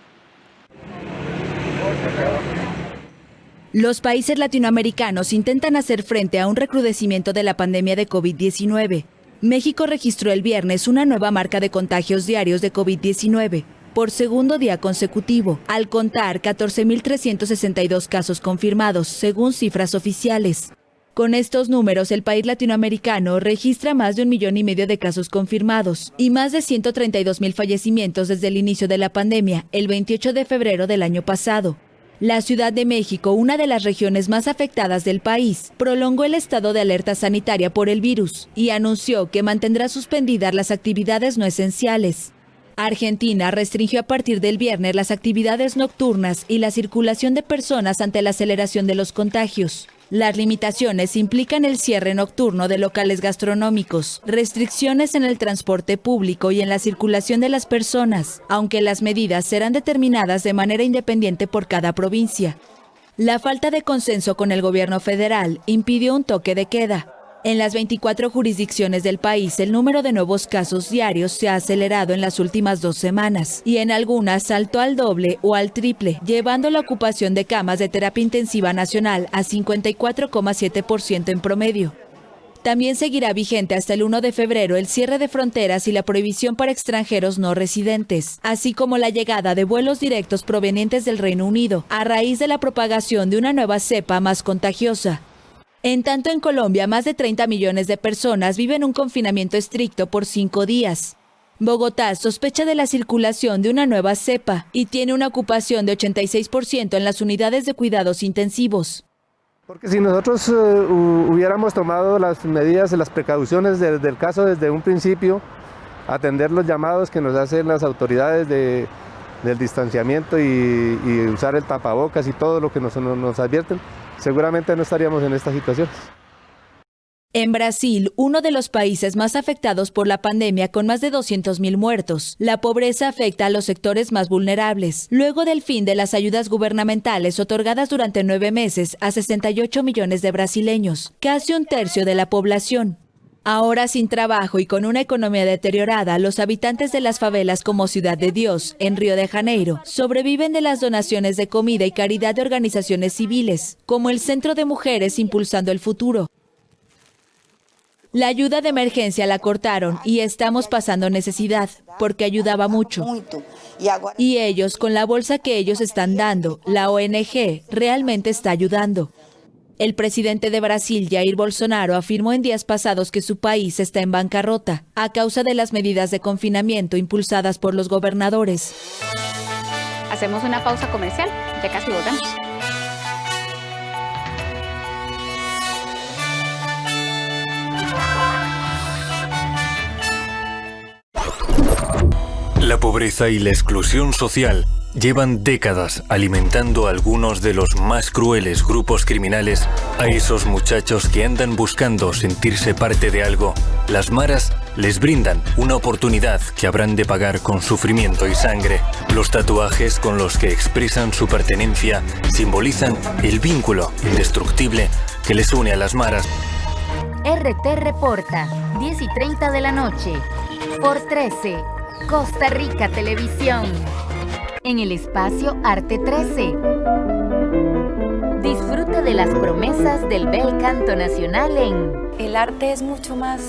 Los países latinoamericanos intentan hacer frente a un recrudecimiento de la pandemia de COVID-19. México registró el viernes una nueva marca de contagios diarios de COVID-19 por segundo día consecutivo, al contar 14.362 casos confirmados, según cifras oficiales. Con estos números, el país latinoamericano registra más de 1,5 millones de casos confirmados y más de 132.000 fallecimientos desde el inicio de la pandemia, el 28 de febrero del año pasado. La Ciudad de México, una de las regiones más afectadas del país, prolongó el estado de alerta sanitaria por el virus y anunció que mantendrá suspendidas las actividades no esenciales. Argentina restringió a partir del viernes las actividades nocturnas y la circulación de personas ante la aceleración de los contagios. Las limitaciones implican el cierre nocturno de locales gastronómicos, restricciones en el transporte público y en la circulación de las personas, aunque las medidas serán determinadas de manera independiente por cada provincia. La falta de consenso con el gobierno federal impidió un toque de queda. En las 24 jurisdicciones del país, el número de nuevos casos diarios se ha acelerado en las últimas 2 semanas y en algunas saltó al doble o al triple, llevando la ocupación de camas de terapia intensiva nacional a 54,7% en promedio. También seguirá vigente hasta el 1 de febrero el cierre de fronteras y la prohibición para extranjeros no residentes, así como la llegada de vuelos directos provenientes del Reino Unido, a raíz de la propagación de una nueva cepa más contagiosa. En tanto, en Colombia, más de 30 millones de personas viven un confinamiento estricto por 5 días. Bogotá sospecha de la circulación de una nueva cepa y tiene una ocupación de 86% en las unidades de cuidados intensivos. Porque si nosotros hubiéramos tomado las medidas, las precauciones del caso desde un principio, atender los llamados que nos hacen las autoridades del distanciamiento y usar el tapabocas y todo lo que nos advierten, seguramente no estaríamos en esta situación. En Brasil, uno de los países más afectados por la pandemia con más de 200.000 muertos, la pobreza afecta a los sectores más vulnerables, luego del fin de las ayudas gubernamentales otorgadas durante 9 meses a 68 millones de brasileños, casi un tercio de la población. Ahora sin trabajo y con una economía deteriorada, los habitantes de las favelas como Ciudad de Dios, en Río de Janeiro, sobreviven de las donaciones de comida y caridad de organizaciones civiles, como el Centro de Mujeres Impulsando el Futuro. La ayuda de emergencia la cortaron y estamos pasando necesidad, porque ayudaba mucho. Y ellos, con la bolsa que ellos están dando, la ONG realmente está ayudando. El presidente de Brasil, Jair Bolsonaro, afirmó en días pasados que su país está en bancarrota a causa de las medidas de confinamiento impulsadas por los gobernadores. Hacemos una pausa comercial, ya casi volvemos. La pobreza y la exclusión social llevan décadas alimentando a algunos de los más crueles grupos criminales. A esos muchachos que andan buscando sentirse parte de algo, las maras les brindan una oportunidad que habrán de pagar con sufrimiento y sangre. Los tatuajes con los que expresan su pertenencia simbolizan el vínculo indestructible que les une a las maras. RT Reporta, 10:30 de la noche, por 13, Costa Rica Televisión. En el espacio Arte 13. Disfrute de las promesas del bel canto nacional en... El arte es mucho más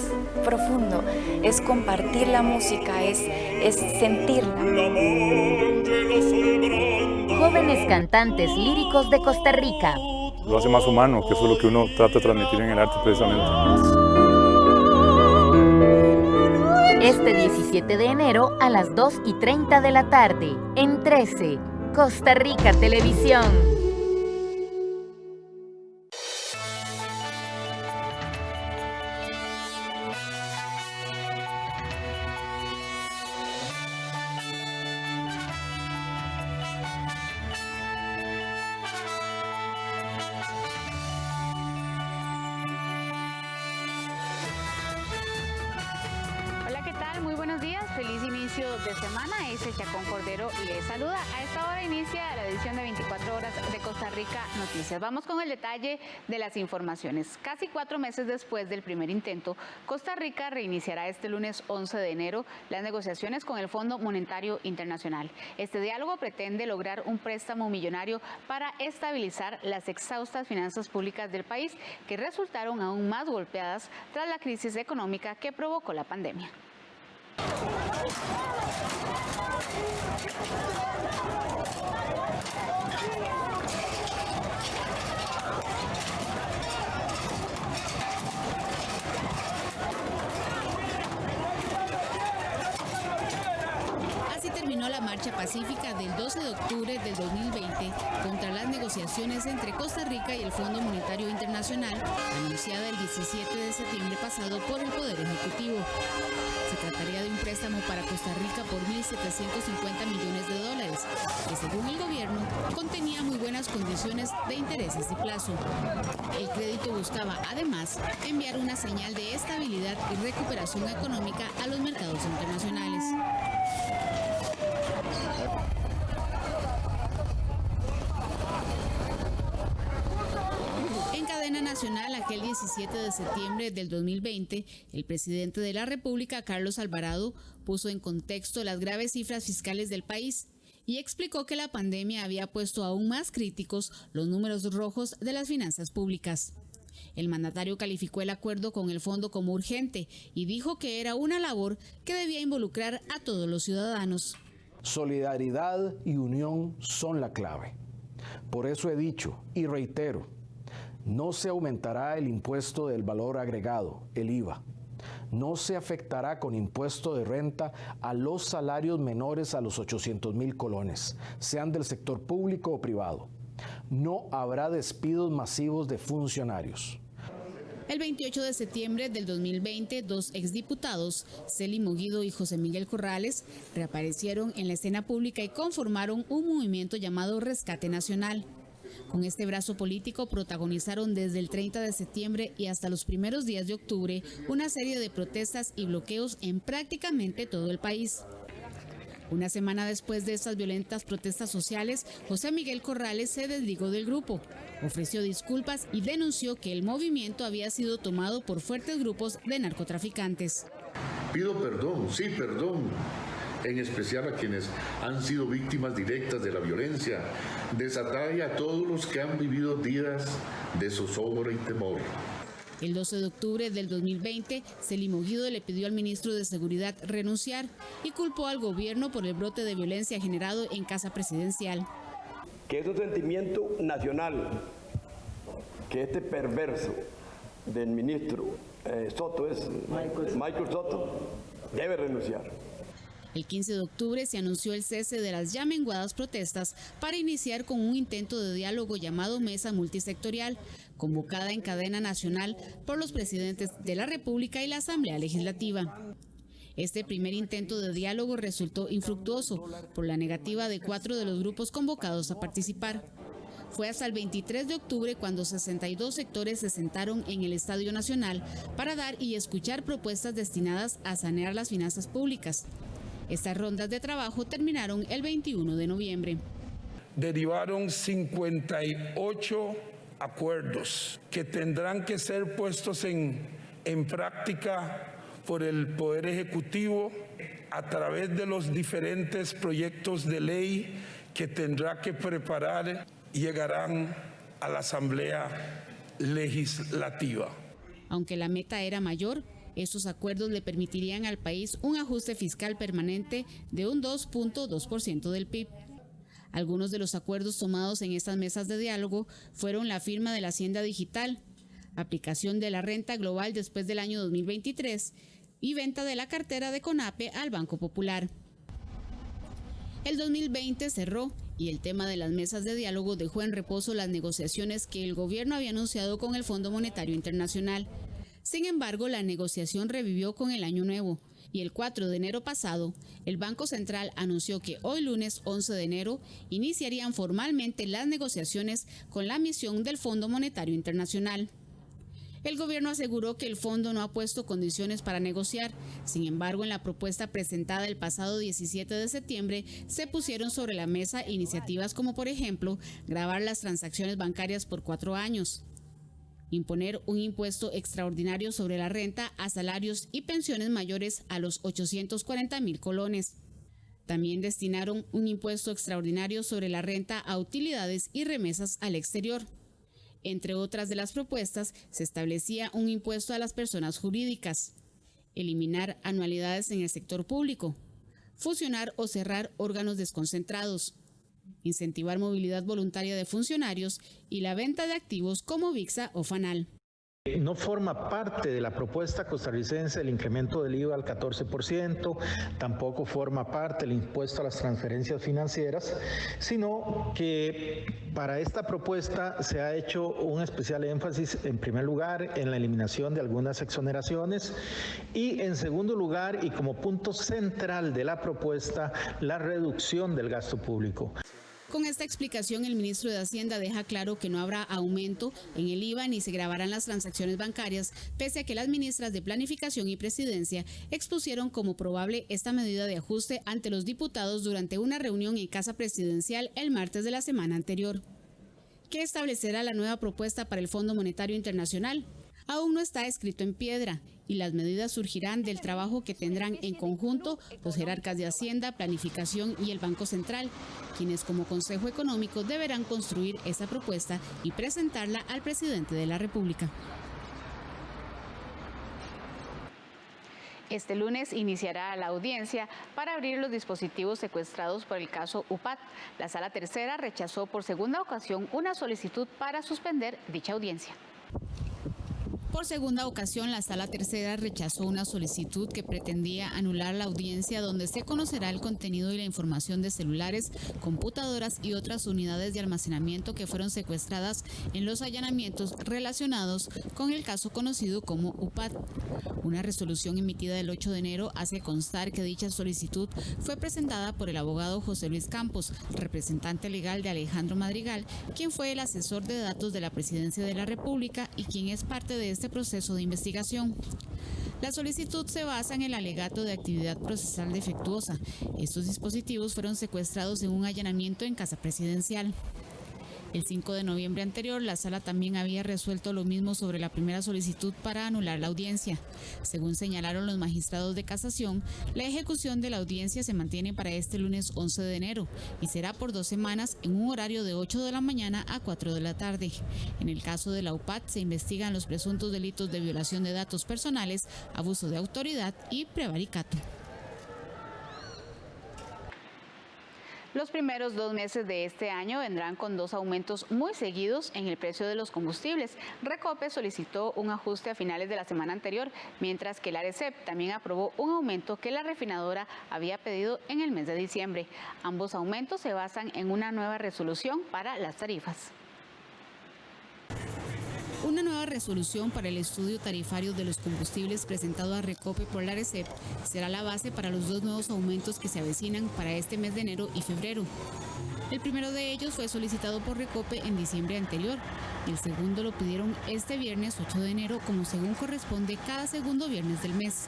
profundo, es compartir la música, es sentirla. Jóvenes cantantes líricos de Costa Rica. Lo hace más humano, que eso es lo que uno trata de transmitir en el arte precisamente. Este 17 de enero a las 2:30 de la tarde, en 13, Costa Rica Televisión. Muy buenos días, feliz inicio de semana, es el Chacón Cordero y les saluda. A esta hora inicia la edición de 24 horas de Costa Rica Noticias. Vamos con el detalle de las informaciones. Casi 4 meses después del primer intento, Costa Rica reiniciará este lunes 11 de enero las negociaciones con el Fondo Monetario Internacional. Este diálogo pretende lograr un préstamo millonario para estabilizar las exhaustas finanzas públicas del país, que resultaron aún más golpeadas tras la crisis económica que provocó la pandemia. Así terminó la marcha marcha pacífica del 12 de octubre del 2020 contra las negociaciones entre Costa Rica y el Fondo Monetario Internacional, anunciada el 17 de septiembre pasado por el Poder Ejecutivo. Se trataría de un préstamo para Costa Rica por $1.750 millones, que según el gobierno contenía muy buenas condiciones de intereses y plazo. El crédito buscaba además enviar una señal de estabilidad y recuperación económica a los mercados internacionales. En cadena nacional, aquel 17 de septiembre del 2020, el presidente de la República, Carlos Alvarado, puso en contexto las graves cifras fiscales del país y explicó que la pandemia había puesto aún más críticos los números rojos de las finanzas públicas. El mandatario calificó el acuerdo con el fondo como urgente y dijo que era una labor que debía involucrar a todos los ciudadanos. Solidaridad y unión son la clave. Por eso he dicho y reitero, no se aumentará el impuesto del valor agregado, el IVA. No se afectará con impuesto de renta a los salarios menores a los 800,000 colones, sean del sector público o privado. No habrá despidos masivos de funcionarios. El 28 de septiembre del 2020, dos exdiputados, Celi Moguido y José Miguel Corrales, reaparecieron en la escena pública y conformaron un movimiento llamado Rescate Nacional. Con este brazo político protagonizaron desde el 30 de septiembre y hasta los primeros días de octubre una serie de protestas y bloqueos en prácticamente todo el país. Una semana después de estas violentas protestas sociales, José Miguel Corrales se desligó del grupo, ofreció disculpas y denunció que el movimiento había sido tomado por fuertes grupos de narcotraficantes. Pido perdón, sí, perdón, en especial a quienes han sido víctimas directas de la violencia, desatada y a todos los que han vivido días de zozobra y temor. El 12 de octubre del 2020, Celi Moguido le pidió al ministro de Seguridad renunciar y culpó al gobierno por el brote de violencia generado en Casa Presidencial. Que es un sentimiento nacional, que este perverso del ministro Michael Soto, debe renunciar. El 15 de octubre se anunció el cese de las ya menguadas protestas para iniciar con un intento de diálogo llamado Mesa Multisectorial, convocada en cadena nacional por los presidentes de la República y la Asamblea Legislativa. Este primer intento de diálogo resultó infructuoso por la negativa de 4 de los grupos convocados a participar. Fue hasta el 23 de octubre cuando 62 sectores se sentaron en el Estadio Nacional para dar y escuchar propuestas destinadas a sanear las finanzas públicas. Estas rondas de trabajo terminaron el 21 de noviembre. Derivaron 58 acuerdos que tendrán que ser puestos en práctica por el Poder Ejecutivo a través de los diferentes proyectos de ley que tendrá que preparar y llegarán a la Asamblea Legislativa. Aunque la meta era mayor, estos acuerdos le permitirían al país un ajuste fiscal permanente de un 2.2% del PIB. Algunos de los acuerdos tomados en estas mesas de diálogo fueron la firma de la Hacienda Digital, aplicación de la renta global después del año 2023 y venta de la cartera de CONAPE al Banco Popular. El 2020 cerró y el tema de las mesas de diálogo dejó en reposo las negociaciones que el gobierno había anunciado con el Fondo Monetario Internacional. Sin embargo, la negociación revivió con el Año Nuevo y el 4 de enero pasado, el Banco Central anunció que hoy lunes 11 de enero iniciarían formalmente las negociaciones con la misión del Fondo Monetario Internacional. El gobierno aseguró que el fondo no ha puesto condiciones para negociar. Sin embargo, en la propuesta presentada el pasado 17 de septiembre, se pusieron sobre la mesa iniciativas como, por ejemplo, gravar las transacciones bancarias por 4 años, imponer un impuesto extraordinario sobre la renta a salarios y pensiones mayores a los 840,000 colones. También destinaron un impuesto extraordinario sobre la renta a utilidades y remesas al exterior. Entre otras de las propuestas, se establecía un impuesto a las personas jurídicas, eliminar anualidades en el sector público, fusionar o cerrar órganos desconcentrados, incentivar movilidad voluntaria de funcionarios y la venta de activos como VIXA o FANAL. No forma parte de la propuesta costarricense el incremento del IVA al 14%, tampoco forma parte el impuesto a las transferencias financieras, sino que para esta propuesta se ha hecho un especial énfasis, en primer lugar, en la eliminación de algunas exoneraciones y, en segundo lugar, y como punto central de la propuesta, la reducción del gasto público. Con esta explicación, el ministro de Hacienda deja claro que no habrá aumento en el IVA ni se gravarán las transacciones bancarias, pese a que las ministras de Planificación y Presidencia expusieron como probable esta medida de ajuste ante los diputados durante una reunión en Casa Presidencial el martes de la semana anterior. ¿Qué establecerá la nueva propuesta para el Fondo Monetario Internacional? Aún no está escrito en piedra y las medidas surgirán del trabajo que tendrán en conjunto los jerarcas de Hacienda, Planificación y el Banco Central, quienes como Consejo Económico deberán construir esa propuesta y presentarla al presidente de la República. Este lunes iniciará la audiencia para abrir los dispositivos secuestrados por el caso UPAT. La Sala Tercera rechazó por segunda ocasión una solicitud para suspender dicha audiencia. Por segunda ocasión, la Sala Tercera rechazó una solicitud que pretendía anular la audiencia donde se conocerá el contenido y la información de celulares, computadoras y otras unidades de almacenamiento que fueron secuestradas en los allanamientos relacionados con el caso conocido como UPAT. Una resolución emitida el 8 de enero hace constar que dicha solicitud fue presentada por el abogado José Luis Campos, representante legal de Alejandro Madrigal, quien fue el asesor de datos de la Presidencia de la República y quien es parte de este proceso de investigación. La solicitud se basa en el alegato de actividad procesal defectuosa. Estos dispositivos fueron secuestrados en un allanamiento en Casa Presidencial. El 5 de noviembre anterior, la Sala también había resuelto lo mismo sobre la primera solicitud para anular la audiencia. Según señalaron los magistrados de casación, la ejecución de la audiencia se mantiene para este lunes 11 de enero y será por 2 semanas en un horario de 8 de la mañana a 4 de la tarde. En el caso de la UPAT se investigan los presuntos delitos de violación de datos personales, abuso de autoridad y prevaricato. Los primeros 2 meses de este año vendrán con 2 aumentos muy seguidos en el precio de los combustibles. Recope solicitó un ajuste a finales de la semana anterior, mientras que el ARECEP también aprobó un aumento que la refinadora había pedido en el mes de diciembre. Ambos aumentos se basan en una nueva resolución para las tarifas. Una nueva resolución para el estudio tarifario de los combustibles presentado a Recope por la ARECEP será la base para los 2 nuevos aumentos que se avecinan para este mes de enero y febrero. El primero de ellos fue solicitado por Recope en diciembre anterior. El segundo lo pidieron este viernes 8 de enero, como según corresponde cada segundo viernes del mes.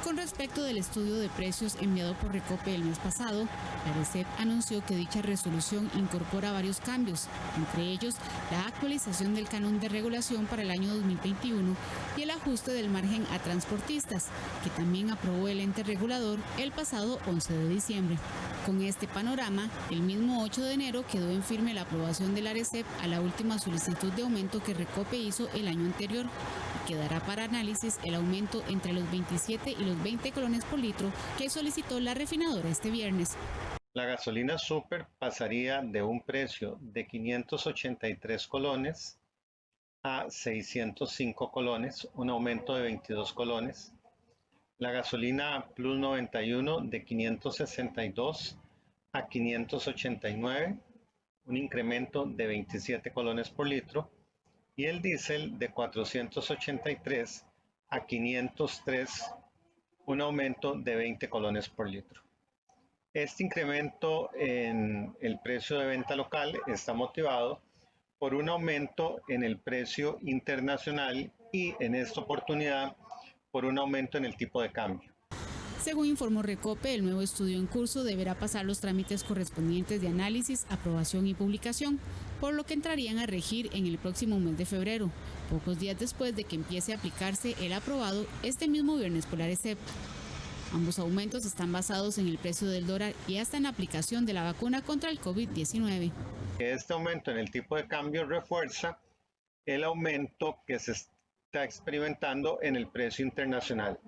Con respecto del estudio de precios enviado por Recope el mes pasado, la ARECEP anunció que dicha resolución incorpora varios cambios, entre ellos la actualización del canon de regulación para el año 2021 y el ajuste del margen a transportistas, que también aprobó el ente regulador el pasado 11 de diciembre. Con este panorama, el mismo 8 de enero quedó en firme la aprobación de la ARECEP a la última solicitud de aumento que Recope hizo el año anterior. Quedará para análisis el aumento entre los 27 y los 20 colones por litro que solicitó la refinadora este viernes. La gasolina super pasaría de un precio de 583 colones a 605 colones, un aumento de 22 colones. La gasolina Plus 91 de 562 a 589, un incremento de 27 colones por litro. Y el diésel de 483 a 503, un aumento de 20 colones por litro. Este incremento en el precio de venta local está motivado por un aumento en el precio internacional y en esta oportunidad por un aumento en el tipo de cambio. Según informó Recope, el nuevo estudio en curso deberá pasar los trámites correspondientes de análisis, aprobación y publicación, por lo que entrarían a regir en el próximo mes de febrero, pocos días después de que empiece a aplicarse el aprobado este mismo viernes por la ARECEP. Ambos aumentos están basados en el precio del dólar y hasta en la aplicación de la vacuna contra el COVID-19. Este aumento en el tipo de cambio refuerza el aumento que se está experimentando en el precio internacional.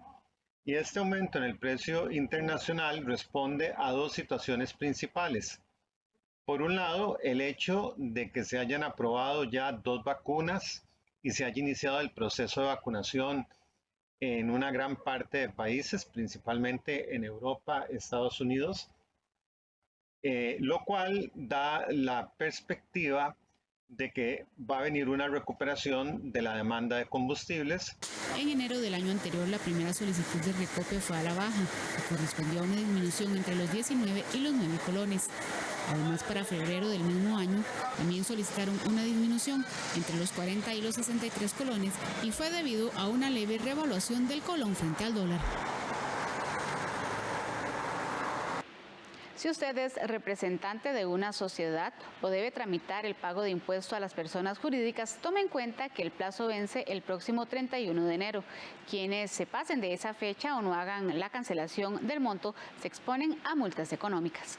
Y este aumento en el precio internacional responde a 2 situaciones principales. Por un lado, el hecho de que se hayan aprobado ya 2 vacunas y se haya iniciado el proceso de vacunación en una gran parte de países, principalmente en Europa, Estados Unidos, lo cual da la perspectiva de que va a venir una recuperación de la demanda de combustibles. En enero del año anterior, la primera solicitud de recope fue a la baja, que correspondió a una disminución entre los 19 y los 9 colones. Además, para febrero del mismo año, también solicitaron una disminución entre los 40 y los 63 colones y fue debido a una leve revaluación del colón frente al dólar. Si usted es representante de una sociedad o debe tramitar el pago de impuesto a las personas jurídicas, tome en cuenta que el plazo vence el próximo 31 de enero. Quienes se pasen de esa fecha o no hagan la cancelación del monto se exponen a multas económicas.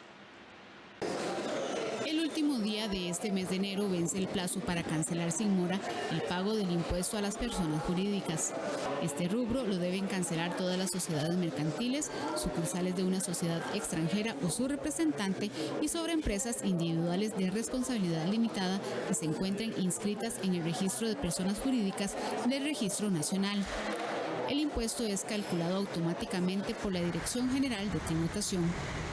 El último día de este mes de enero vence el plazo para cancelar sin mora el pago del impuesto a las personas jurídicas. Este rubro lo deben cancelar todas las sociedades mercantiles, sucursales de una sociedad extranjera o su representante y sobre empresas individuales de responsabilidad limitada que se encuentren inscritas en el registro de personas jurídicas del Registro Nacional. El impuesto es calculado automáticamente por la Dirección General de Tributación.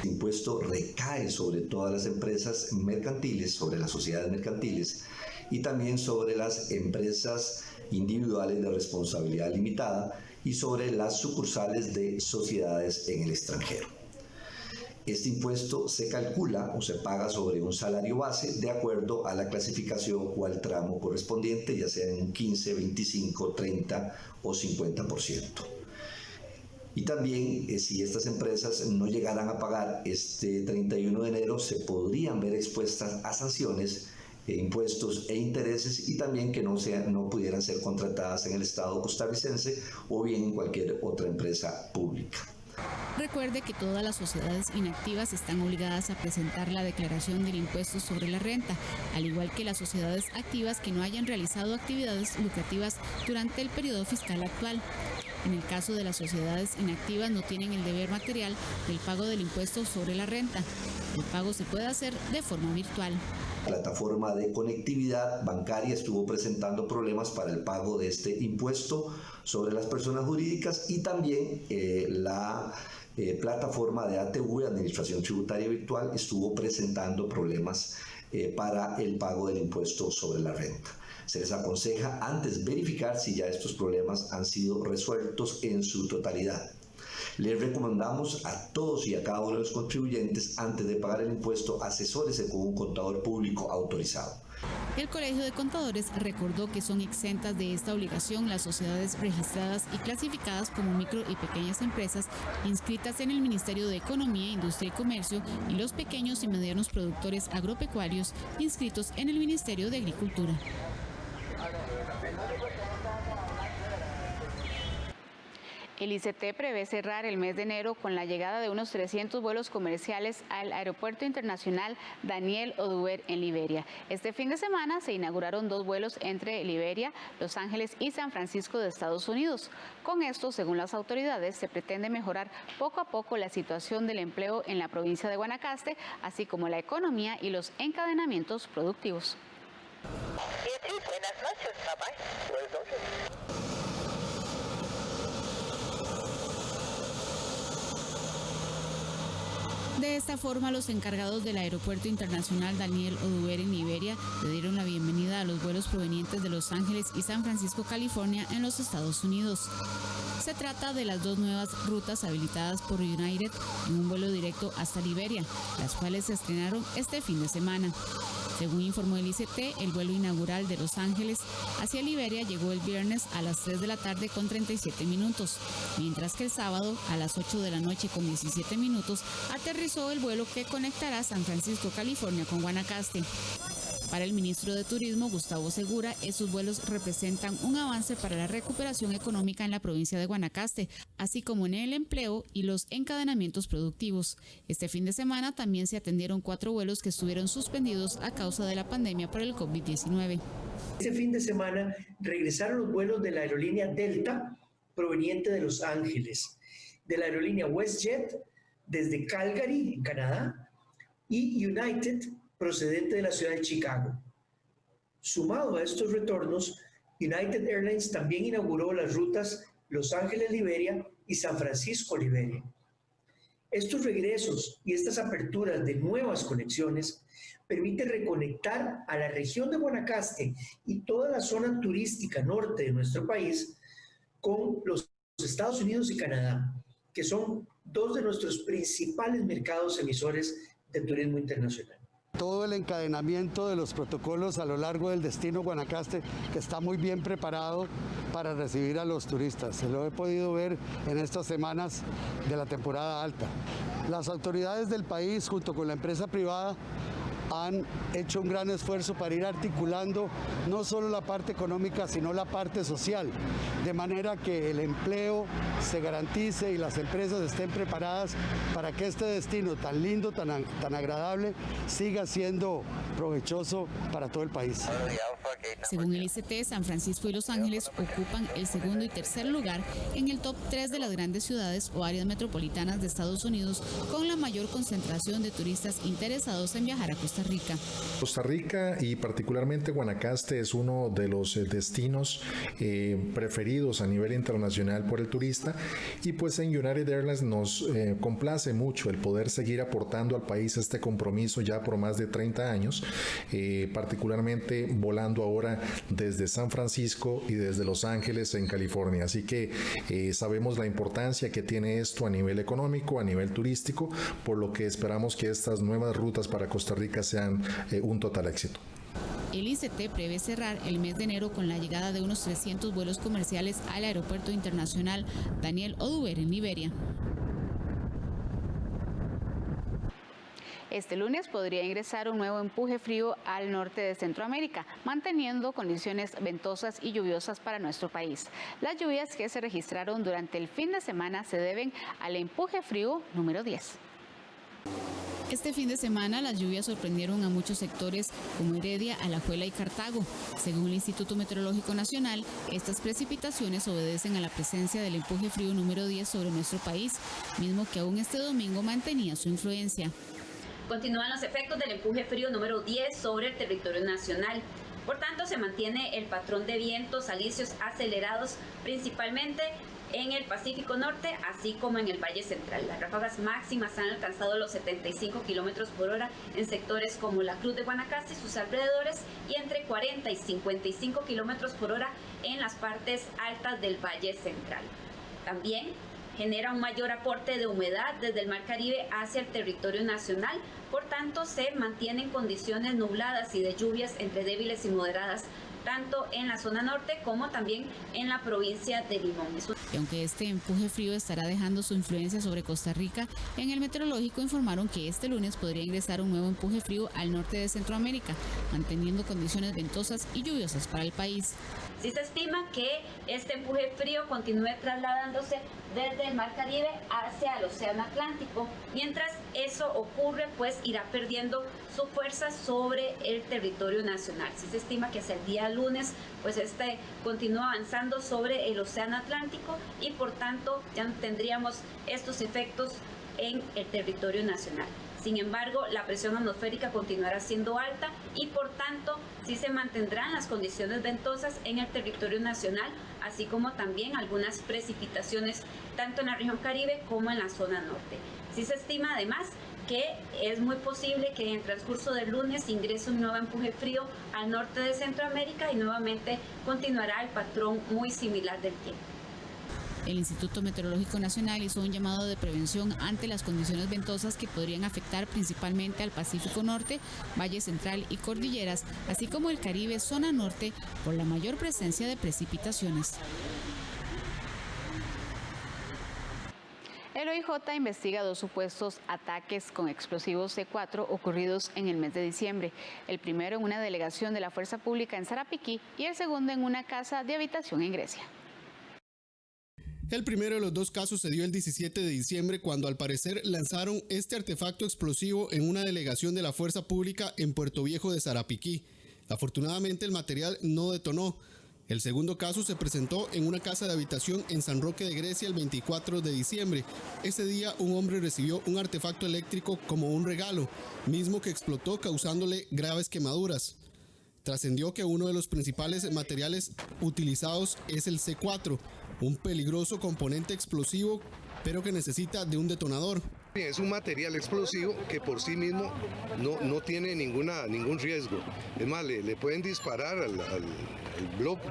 El impuesto recae sobre todas las empresas mercantiles, sobre las sociedades mercantiles y también sobre las empresas individuales de responsabilidad limitada y sobre las sucursales de sociedades en el extranjero. Este impuesto se calcula o se paga sobre un salario base de acuerdo a la clasificación o al tramo correspondiente, ya sea en un 15, 25, 30 o 50%. Y también, si estas empresas no llegaran a pagar este 31 de enero, se podrían ver expuestas a sanciones, impuestos e intereses, y también que no pudieran ser contratadas en el Estado costarricense o bien en cualquier otra empresa pública. Recuerde que todas las sociedades inactivas están obligadas a presentar la declaración del impuesto sobre la renta, al igual que las sociedades activas que no hayan realizado actividades lucrativas durante el periodo fiscal actual. En el caso de las sociedades inactivas no tienen el deber material del pago del impuesto sobre la renta. El pago se puede hacer de forma virtual. La plataforma de conectividad bancaria estuvo presentando problemas para el pago de este impuesto sobre las personas jurídicas y también la plataforma de ATV, Administración Tributaria Virtual, estuvo presentando problemas para el pago del impuesto sobre la renta. Se les aconseja antes verificar si ya estos problemas han sido resueltos en su totalidad. Les recomendamos a todos y a cada uno de los contribuyentes, antes de pagar el impuesto, asesórese con un contador público autorizado. El Colegio de Contadores recordó que son exentas de esta obligación las sociedades registradas y clasificadas como micro y pequeñas empresas inscritas en el Ministerio de Economía, Industria y Comercio y los pequeños y medianos productores agropecuarios inscritos en el Ministerio de Agricultura. El ICT prevé cerrar el mes de enero con la llegada de unos 300 vuelos comerciales al Aeropuerto Internacional Daniel Oduber en Liberia. Este fin de semana se inauguraron 2 vuelos entre Liberia, Los Ángeles y San Francisco de Estados Unidos. Con esto, según las autoridades, se pretende mejorar poco a poco la situación del empleo en la provincia de Guanacaste, así como la economía y los encadenamientos productivos. Buenas noches, papá. Buenas noches. De esta forma, los encargados del Aeropuerto Internacional Daniel Oduber en Liberia le dieron la bienvenida a los vuelos provenientes de Los Ángeles y San Francisco, California, en los Estados Unidos. Se trata de las 2 nuevas rutas habilitadas por United en un vuelo directo hasta Liberia, las cuales se estrenaron este fin de semana. Según informó el ICT, el vuelo inaugural de Los Ángeles hacia Liberia llegó el viernes a las 3 de la tarde con 37 minutos, mientras que el sábado a las 8 de la noche con 17 minutos aterrizó el vuelo que conectará San Francisco, California con Guanacaste. Para el ministro de Turismo, Gustavo Segura, esos vuelos representan un avance para la recuperación económica en la provincia de Guanacaste, así como en el empleo y los encadenamientos productivos. Este fin de semana también se atendieron 4 vuelos que estuvieron suspendidos a causa de la pandemia por el COVID-19. Este fin de semana regresaron los vuelos de la aerolínea Delta, proveniente de Los Ángeles, de la aerolínea WestJet, desde Calgary, en Canadá, y United, procedente de la ciudad de Chicago. Sumado a estos retornos, United Airlines también inauguró las rutas Los Ángeles-Liberia y San Francisco-Liberia. Estos regresos y estas aperturas de nuevas conexiones permiten reconectar a la región de Guanacaste y toda la zona turística norte de nuestro país con los Estados Unidos y Canadá, que son dos de nuestros principales mercados emisores de turismo internacional. Todo el encadenamiento de los protocolos a lo largo del destino Guanacaste, que está muy bien preparado para recibir a los turistas. Se lo he podido ver en estas semanas de la temporada alta. Las autoridades del país, junto con la empresa privada, han hecho un gran esfuerzo para ir articulando no solo la parte económica, sino la parte social, de manera que el empleo se garantice y las empresas estén preparadas para que este destino tan lindo, tan agradable, siga siendo provechoso para todo el país. Según el ICT, San Francisco y Los Ángeles ocupan el segundo y tercer lugar en el top 3 de las grandes ciudades o áreas metropolitanas de Estados Unidos con la mayor concentración de turistas interesados en viajar a Costa Rica. Costa Rica y particularmente Guanacaste es uno de los destinos preferidos a nivel internacional por el turista, y pues en United Airlines nos complace mucho el poder seguir aportando al país este compromiso ya por más de 30 años, particularmente volando ahora desde San Francisco y desde Los Ángeles en California. Así que sabemos la importancia que tiene esto a nivel económico, a nivel turístico, por lo que esperamos que estas nuevas rutas para Costa Rica sean un total éxito. El ICT prevé cerrar el mes de enero con la llegada de unos 300 vuelos comerciales al Aeropuerto Internacional Daniel Oduber en Liberia. Este lunes podría ingresar un nuevo empuje frío al norte de Centroamérica, manteniendo condiciones ventosas y lluviosas para nuestro país. Las lluvias que se registraron durante el fin de semana se deben al empuje frío número 10. Este fin de semana las lluvias sorprendieron a muchos sectores como Heredia, Alajuela y Cartago. Según el Instituto Meteorológico Nacional, estas precipitaciones obedecen a la presencia del empuje frío número 10 sobre nuestro país, mismo que aún este domingo mantenía su influencia. Continúan los efectos del empuje frío número 10 sobre el territorio nacional. Por tanto, se mantiene el patrón de vientos alisios acelerados, principalmente en el Pacífico Norte, así como en el Valle Central. Las ráfagas máximas han alcanzado los 75 kilómetros por hora en sectores como la Cruz de Guanacaste y sus alrededores, y entre 40 y 55 kilómetros por hora en las partes altas del Valle Central. También genera un mayor aporte de humedad desde el Mar Caribe hacia el territorio nacional. Por tanto, se mantienen condiciones nubladas y de lluvias entre débiles y moderadas, tanto en la zona norte como también en la provincia de Limón. Y aunque este empuje frío estará dejando su influencia sobre Costa Rica, en el meteorológico informaron que este lunes podría ingresar un nuevo empuje frío al norte de Centroamérica, manteniendo condiciones ventosas y lluviosas para el país. Sí se estima que este empuje frío continúe trasladándose desde el Mar Caribe hacia el Océano Atlántico. Mientras eso ocurre, pues irá perdiendo su fuerza sobre el territorio nacional. Sí se estima que hacia el día lunes, pues este continúa avanzando sobre el Océano Atlántico y por tanto ya no tendríamos estos efectos en el territorio nacional. Sin embargo, la presión atmosférica continuará siendo alta y por tanto sí se mantendrán las condiciones ventosas en el territorio nacional, así como también algunas precipitaciones tanto en la región Caribe como en la zona norte. Sí se estima además que es muy posible que en el transcurso del lunes ingrese un nuevo empuje frío al norte de Centroamérica y nuevamente continuará el patrón muy similar del tiempo. El Instituto Meteorológico Nacional hizo un llamado de prevención ante las condiciones ventosas que podrían afectar principalmente al Pacífico Norte, Valle Central y Cordilleras, así como el Caribe, zona norte, por la mayor presencia de precipitaciones. El OIJ investiga 2 supuestos ataques con explosivos C4 ocurridos en el mes de diciembre. El primero en una delegación de la Fuerza Pública en Sarapiquí y el segundo en una casa de habitación en Grecia. El primero de los 2 casos se dio el 17 de diciembre cuando al parecer lanzaron este artefacto explosivo en una delegación de la Fuerza Pública en Puerto Viejo de Sarapiquí. Afortunadamente el material no detonó. El segundo caso se presentó en una casa de habitación en San Roque de Grecia el 24 de diciembre. Ese día un hombre recibió un artefacto eléctrico como un regalo, mismo que explotó causándole graves quemaduras. Trascendió que uno de los principales materiales utilizados es el C4, un peligroso componente explosivo, pero que necesita de un detonador. Es un material explosivo que por sí mismo no tiene ningún riesgo. Es más, le pueden disparar al bloque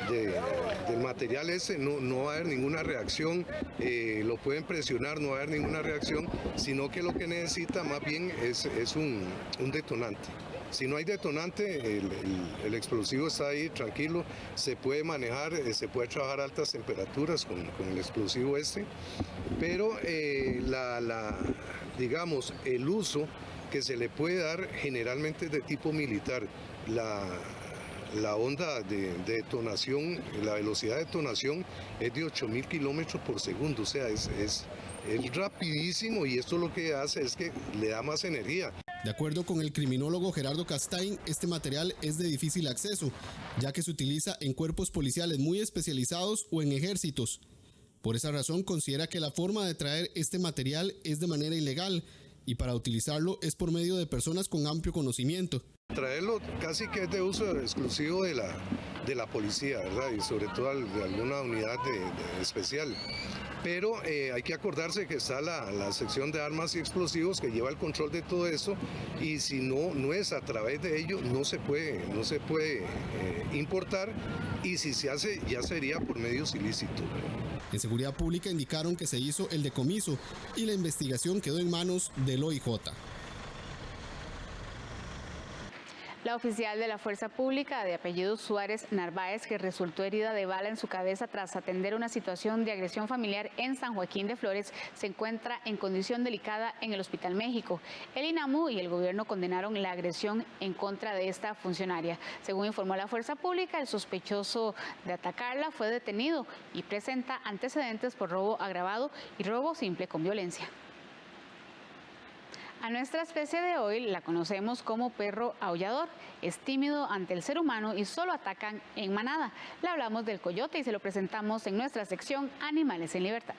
del material ese, no va a haber ninguna reacción, lo pueden presionar, no va a haber ninguna reacción, sino que lo que necesita más bien es un detonante. Si no hay detonante, el explosivo está ahí tranquilo, se puede manejar, se puede trabajar a altas temperaturas con el explosivo este, pero digamos, el uso que se le puede dar generalmente es de tipo militar. La onda de detonación, la velocidad de detonación es de 8.000 kilómetros por segundo, o sea, es rapidísimo, y esto lo que hace es que le da más energía. De acuerdo con el criminólogo Gerardo Castain, este material es de difícil acceso, ya que se utiliza en cuerpos policiales muy especializados o en ejércitos. Por esa razón considera que la forma de traer este material es de manera ilegal, y para utilizarlo es por medio de personas con amplio conocimiento. Traerlo casi que es de uso exclusivo de la policía, ¿verdad? Y sobre todo de alguna unidad especial. Pero hay que acordarse que está la sección de armas y explosivos que lleva el control de todo eso, y si no es a través de ello, no se puede importar, y si se hace ya sería por medios ilícitos. En Seguridad Pública indicaron que se hizo el decomiso y la investigación quedó en manos del OIJ. La oficial de la Fuerza Pública de apellido Suárez Narváez, que resultó herida de bala en su cabeza tras atender una situación de agresión familiar en San Joaquín de Flores, se encuentra en condición delicada en el Hospital México. El INAMU y el gobierno condenaron la agresión en contra de esta funcionaria. Según informó la Fuerza Pública, el sospechoso de atacarla fue detenido y presenta antecedentes por robo agravado y robo simple con violencia. A nuestra especie de hoy la conocemos como perro aullador. Es tímido ante el ser humano y solo atacan en manada. Le hablamos del coyote y se lo presentamos en nuestra sección Animales en Libertad.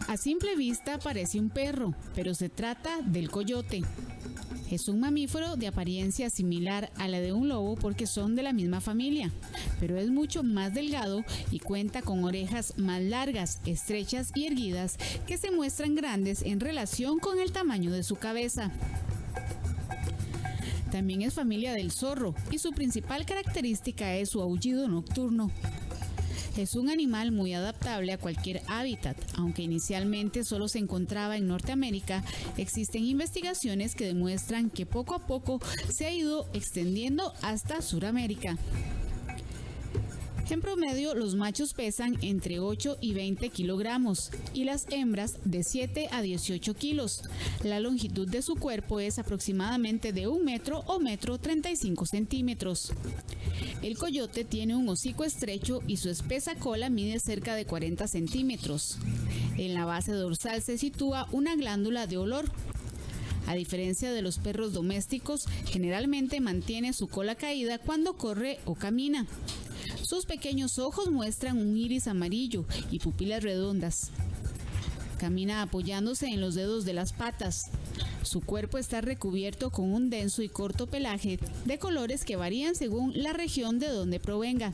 A simple vista parece un perro, pero se trata del coyote. Es un mamífero de apariencia similar a la de un lobo porque son de la misma familia, pero es mucho más delgado y cuenta con orejas más largas, estrechas y erguidas que se muestran grandes en relación con el tamaño de su cabeza. También es familia del zorro y su principal característica es su aullido nocturno. Es un animal muy adaptable a cualquier hábitat. Aunque inicialmente solo se encontraba en Norteamérica, existen investigaciones que demuestran que poco a poco se ha ido extendiendo hasta Sudamérica. En promedio, los machos pesan entre 8 y 20 kilogramos y las hembras de 7 a 18 kilos. La longitud de su cuerpo es aproximadamente de 1 metro o 1,35 centímetros. El coyote tiene un hocico estrecho y su espesa cola mide cerca de 40 centímetros. En la base dorsal se sitúa una glándula de olor. A diferencia de los perros domésticos, generalmente mantiene su cola caída cuando corre o camina. Sus pequeños ojos muestran un iris amarillo y pupilas redondas. Camina apoyándose en los dedos de las patas. Su cuerpo está recubierto con un denso y corto pelaje de colores que varían según la región de donde provenga.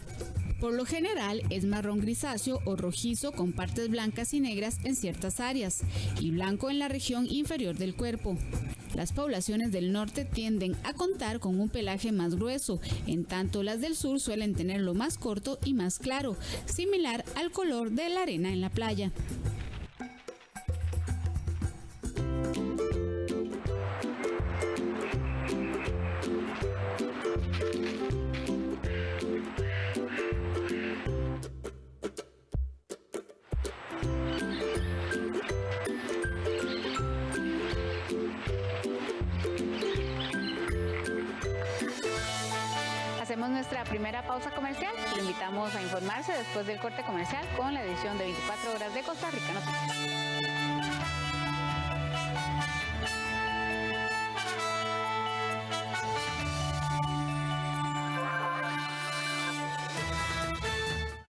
Por lo general es marrón grisáceo o rojizo con partes blancas y negras en ciertas áreas y blanco en la región inferior del cuerpo. Las poblaciones del norte tienden a contar con un pelaje más grueso, en tanto las del sur suelen tenerlo más corto y más claro, similar al color de la arena en la playa. Hacemos nuestra primera pausa comercial. Lo invitamos a informarse después del corte comercial con la edición de 24 horas de Costa Rica Noticias.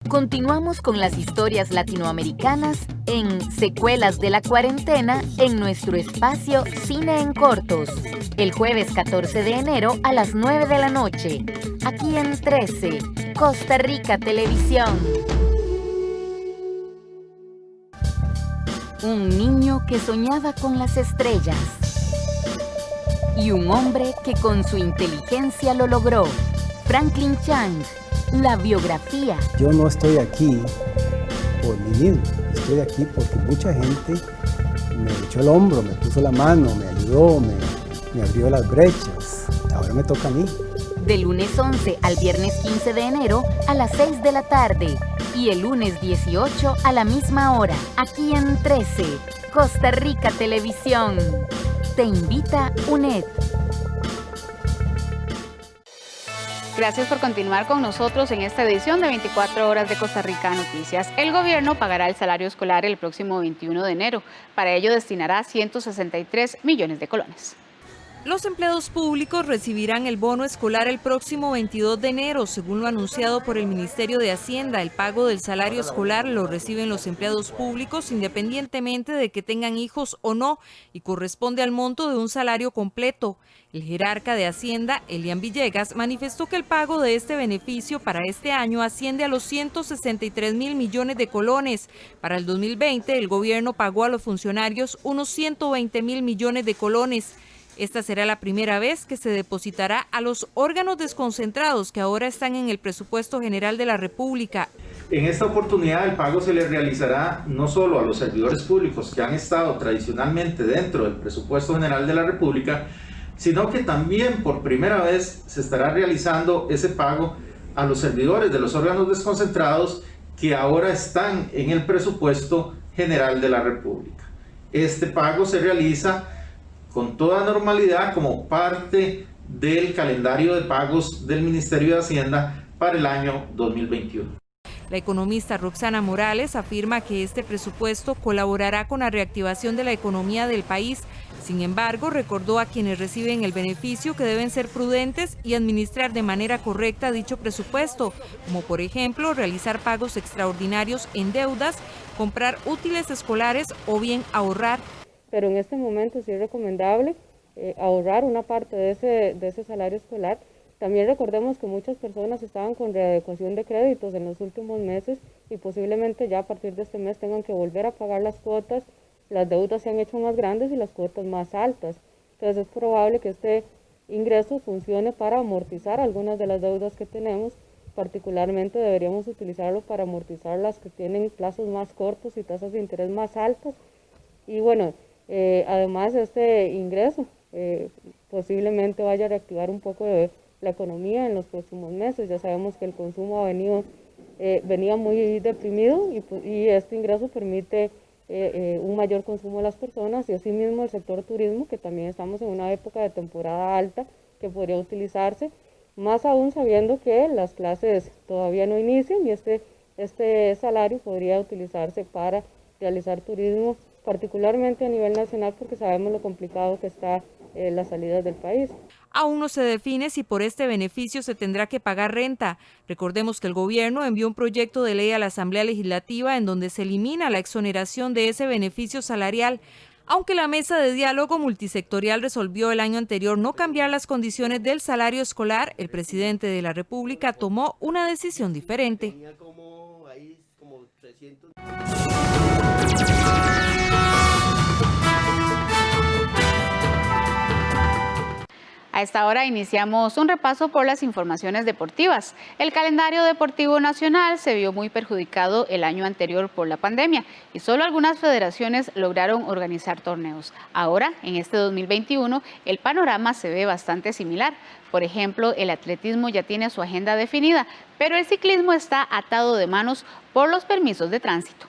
Continuamos con las historias latinoamericanas en Secuelas de la Cuarentena en nuestro espacio Cine en Cortos, el jueves 14 de enero a las 9 de la noche, aquí en 13, Costa Rica Televisión. Un niño que soñaba con las estrellas y un hombre que con su inteligencia lo logró. Franklin Chang, la biografía. Yo no estoy aquí por mí mismo, estoy aquí porque mucha gente me echó el hombro, me puso la mano, me ayudó, me abrió las brechas. Ahora me toca a mí. De lunes 11 al viernes 15 de enero a las 6 de la tarde y el lunes 18 a la misma hora, aquí en 13, Costa Rica Televisión. Te invita UNED. Gracias por continuar con nosotros en esta edición de 24 horas de Costa Rica Noticias. El gobierno pagará el salario escolar el próximo 21 de enero. Para ello destinará 163 millones de colones. Los empleados públicos recibirán el bono escolar el próximo 22 de enero, según lo anunciado por el Ministerio de Hacienda. El pago del salario escolar lo reciben los empleados públicos independientemente de que tengan hijos o no y corresponde al monto de un salario completo. El jerarca de Hacienda, Elian Villegas, manifestó que el pago de este beneficio para este año asciende a los 163 mil millones de colones. Para el 2020, el gobierno pagó a los funcionarios unos 120 mil millones de colones. Esta será la primera vez que se depositará a los órganos desconcentrados que ahora están en el presupuesto general de la República. En esta oportunidad el pago se le realizará no solo a los servidores públicos que han estado tradicionalmente dentro del presupuesto general de la República, sino que también por primera vez se estará realizando ese pago a los servidores de los órganos desconcentrados que ahora están en el presupuesto general de la República. Este pago se realiza con toda normalidad como parte del calendario de pagos del Ministerio de Hacienda para el año 2021. La economista Roxana Morales afirma que este presupuesto colaborará con la reactivación de la economía del país. Sin embargo, recordó a quienes reciben el beneficio que deben ser prudentes y administrar de manera correcta dicho presupuesto, como por ejemplo realizar pagos extraordinarios en deudas, comprar útiles escolares o bien ahorrar. Pero en este momento sí es recomendable ahorrar una parte de ese salario escolar. También recordemos que muchas personas estaban con readecuación de créditos en los últimos meses y posiblemente ya a partir de este mes tengan que volver a pagar las cuotas. Las deudas se han hecho más grandes y las cuotas más altas. Entonces es probable que este ingreso funcione para amortizar algunas de las deudas que tenemos. Particularmente deberíamos utilizarlo para amortizar las que tienen plazos más cortos y tasas de interés más altas. Y bueno, además este ingreso posiblemente vaya a reactivar un poco de la economía en los próximos meses. Ya sabemos que el consumo venía muy deprimido y este ingreso permite un mayor consumo de las personas y asimismo el sector turismo, que también estamos en una época de temporada alta que podría utilizarse, más aún sabiendo que las clases todavía no inician y este salario podría utilizarse para realizar turismo, particularmente a nivel nacional, porque sabemos lo complicado que está las salidas del país. Aún no se define si por este beneficio se tendrá que pagar renta. Recordemos que el gobierno envió un proyecto de ley a la Asamblea Legislativa en donde se elimina la exoneración de ese beneficio salarial. Aunque la mesa de diálogo multisectorial resolvió el año anterior no cambiar las condiciones del salario escolar, el presidente de la República tomó una decisión diferente. A esta hora iniciamos un repaso por las informaciones deportivas. El calendario deportivo nacional se vio muy perjudicado el año anterior por la pandemia y solo algunas federaciones lograron organizar torneos. Ahora, en este 2021, el panorama se ve bastante similar. Por ejemplo, el atletismo ya tiene su agenda definida, pero el ciclismo está atado de manos por los permisos de tránsito.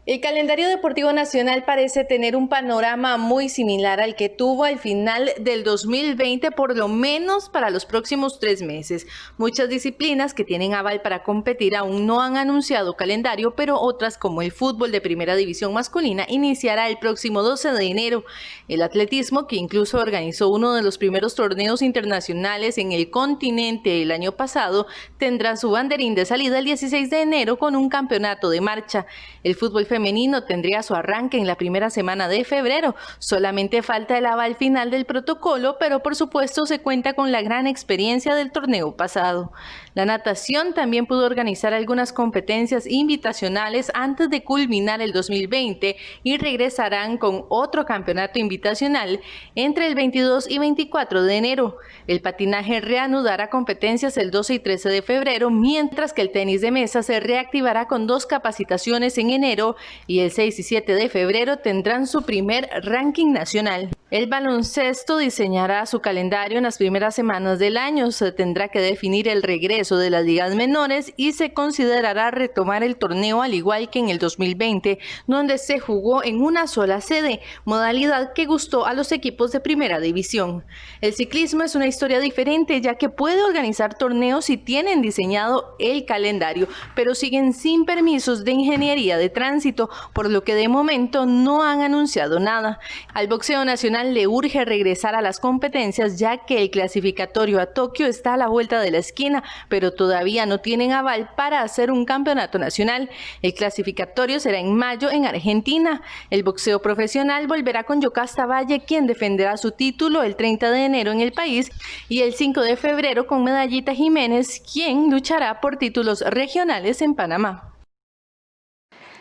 El calendario deportivo nacional parece tener un panorama muy similar al que tuvo al final del 2020, por lo menos para los próximos 3 meses. Muchas disciplinas que tienen aval para competir aún no han anunciado calendario, pero otras, como el fútbol de primera división masculina, iniciará el próximo 12 de enero. El atletismo, que incluso organizó uno de los primeros torneos internacionales en el continente el año pasado, tendrá su banderín de salida el 16 de enero con un campeonato de marcha. El fútbol femenino tendría su arranque en la primera semana de febrero. Solamente falta el aval final del protocolo, pero por supuesto se cuenta con la gran experiencia del torneo pasado. La natación también pudo organizar algunas competencias invitacionales antes de culminar el 2020 y regresarán con otro campeonato invitacional entre el 22 y 24 de enero. El patinaje reanudará competencias el 12 y 13 de febrero, mientras que el tenis de mesa se reactivará con 2 capacitaciones en enero y el 6 y 7 de febrero tendrán su primer ranking nacional. El baloncesto diseñará su calendario en las primeras semanas del año. Se tendrá que definir el regreso de las ligas menores y se considerará retomar el torneo al igual que en el 2020, donde se jugó en una sola sede, modalidad que gustó a los equipos de primera división. El ciclismo es una historia diferente, ya que puede organizar torneos y tienen diseñado el calendario, pero siguen sin permisos de ingeniería de tránsito, por lo que de momento no han anunciado nada. Al boxeo nacional le urge regresar a las competencias, ya que el clasificatorio a Tokio está a la vuelta de la esquina, pero todavía no tienen aval para hacer un campeonato nacional. El clasificatorio será en mayo en Argentina. El boxeo profesional volverá con Yocasta Valle, quien defenderá su título el 30 de enero en el país, y el 5 de febrero con Medallita Jiménez, quien luchará por títulos regionales en Panamá.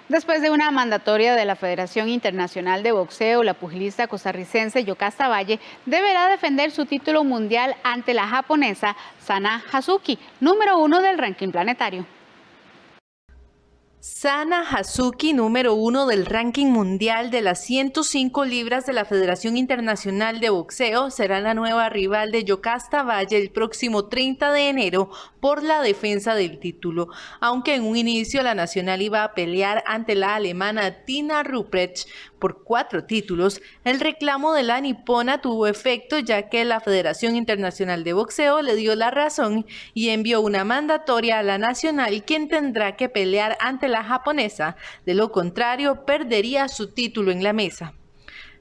Después de una mandatoria de la Federación Internacional de Boxeo, la pugilista costarricense Yocasta Valle deberá defender su título mundial ante la japonesa Sana Hazuki, número 1 del ranking planetario. Sana Hazuki, número 1 del ranking mundial de las 105 libras de la Federación Internacional de Boxeo, será la nueva rival de Yocasta Valle el próximo 30 de enero por la defensa del título. Aunque en un inicio la nacional iba a pelear ante la alemana Tina Ruprecht por 4 títulos, el reclamo de la nipona tuvo efecto, ya que la Federación Internacional de Boxeo le dio la razón y envió una mandatoria a la nacional, quien tendrá que pelear ante la japonesa. De lo contrario, perdería su título en la mesa.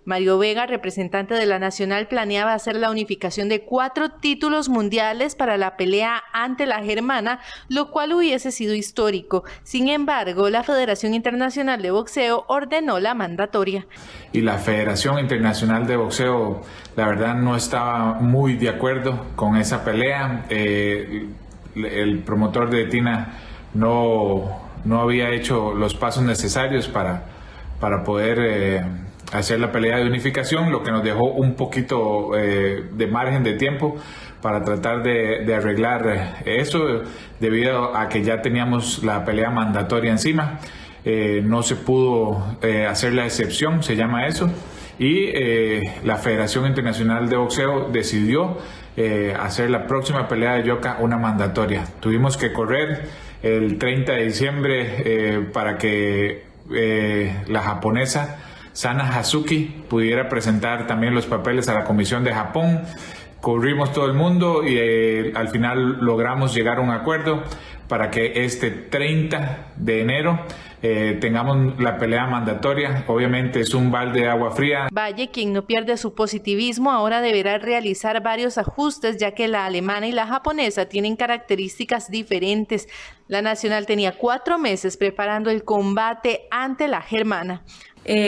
Mario Vega, representante de la nacional, planeaba hacer la unificación de 4 títulos mundiales para la pelea ante la germana, lo cual hubiese sido histórico. Sin embargo, la Federación Internacional de Boxeo ordenó la mandatoria. Y la Federación Internacional de Boxeo, la verdad, no estaba muy de acuerdo con esa pelea. El promotor de Tina no había hecho los pasos necesarios para poder hacer la pelea de unificación, lo que nos dejó un poquito de margen de tiempo para tratar de arreglar eso, debido a que ya teníamos la pelea mandatoria encima. No se pudo hacer la excepción, se llama eso, y la Federación Internacional de Boxeo decidió hacer la próxima pelea de Yoka una mandatoria. Tuvimos que correr el 30 de diciembre para que la japonesa Sana Hazuki pudiera presentar también los papeles a la Comisión de Japón. Corrimos todo el mundo y al final logramos llegar a un acuerdo para que este 30 de enero tengamos la pelea mandatoria. Obviamente es un balde de agua fría. Valle, quien no pierde su positivismo, ahora deberá realizar varios ajustes, ya que la alemana y la japonesa tienen características diferentes. La nacional tenía 4 meses preparando el combate ante la germana.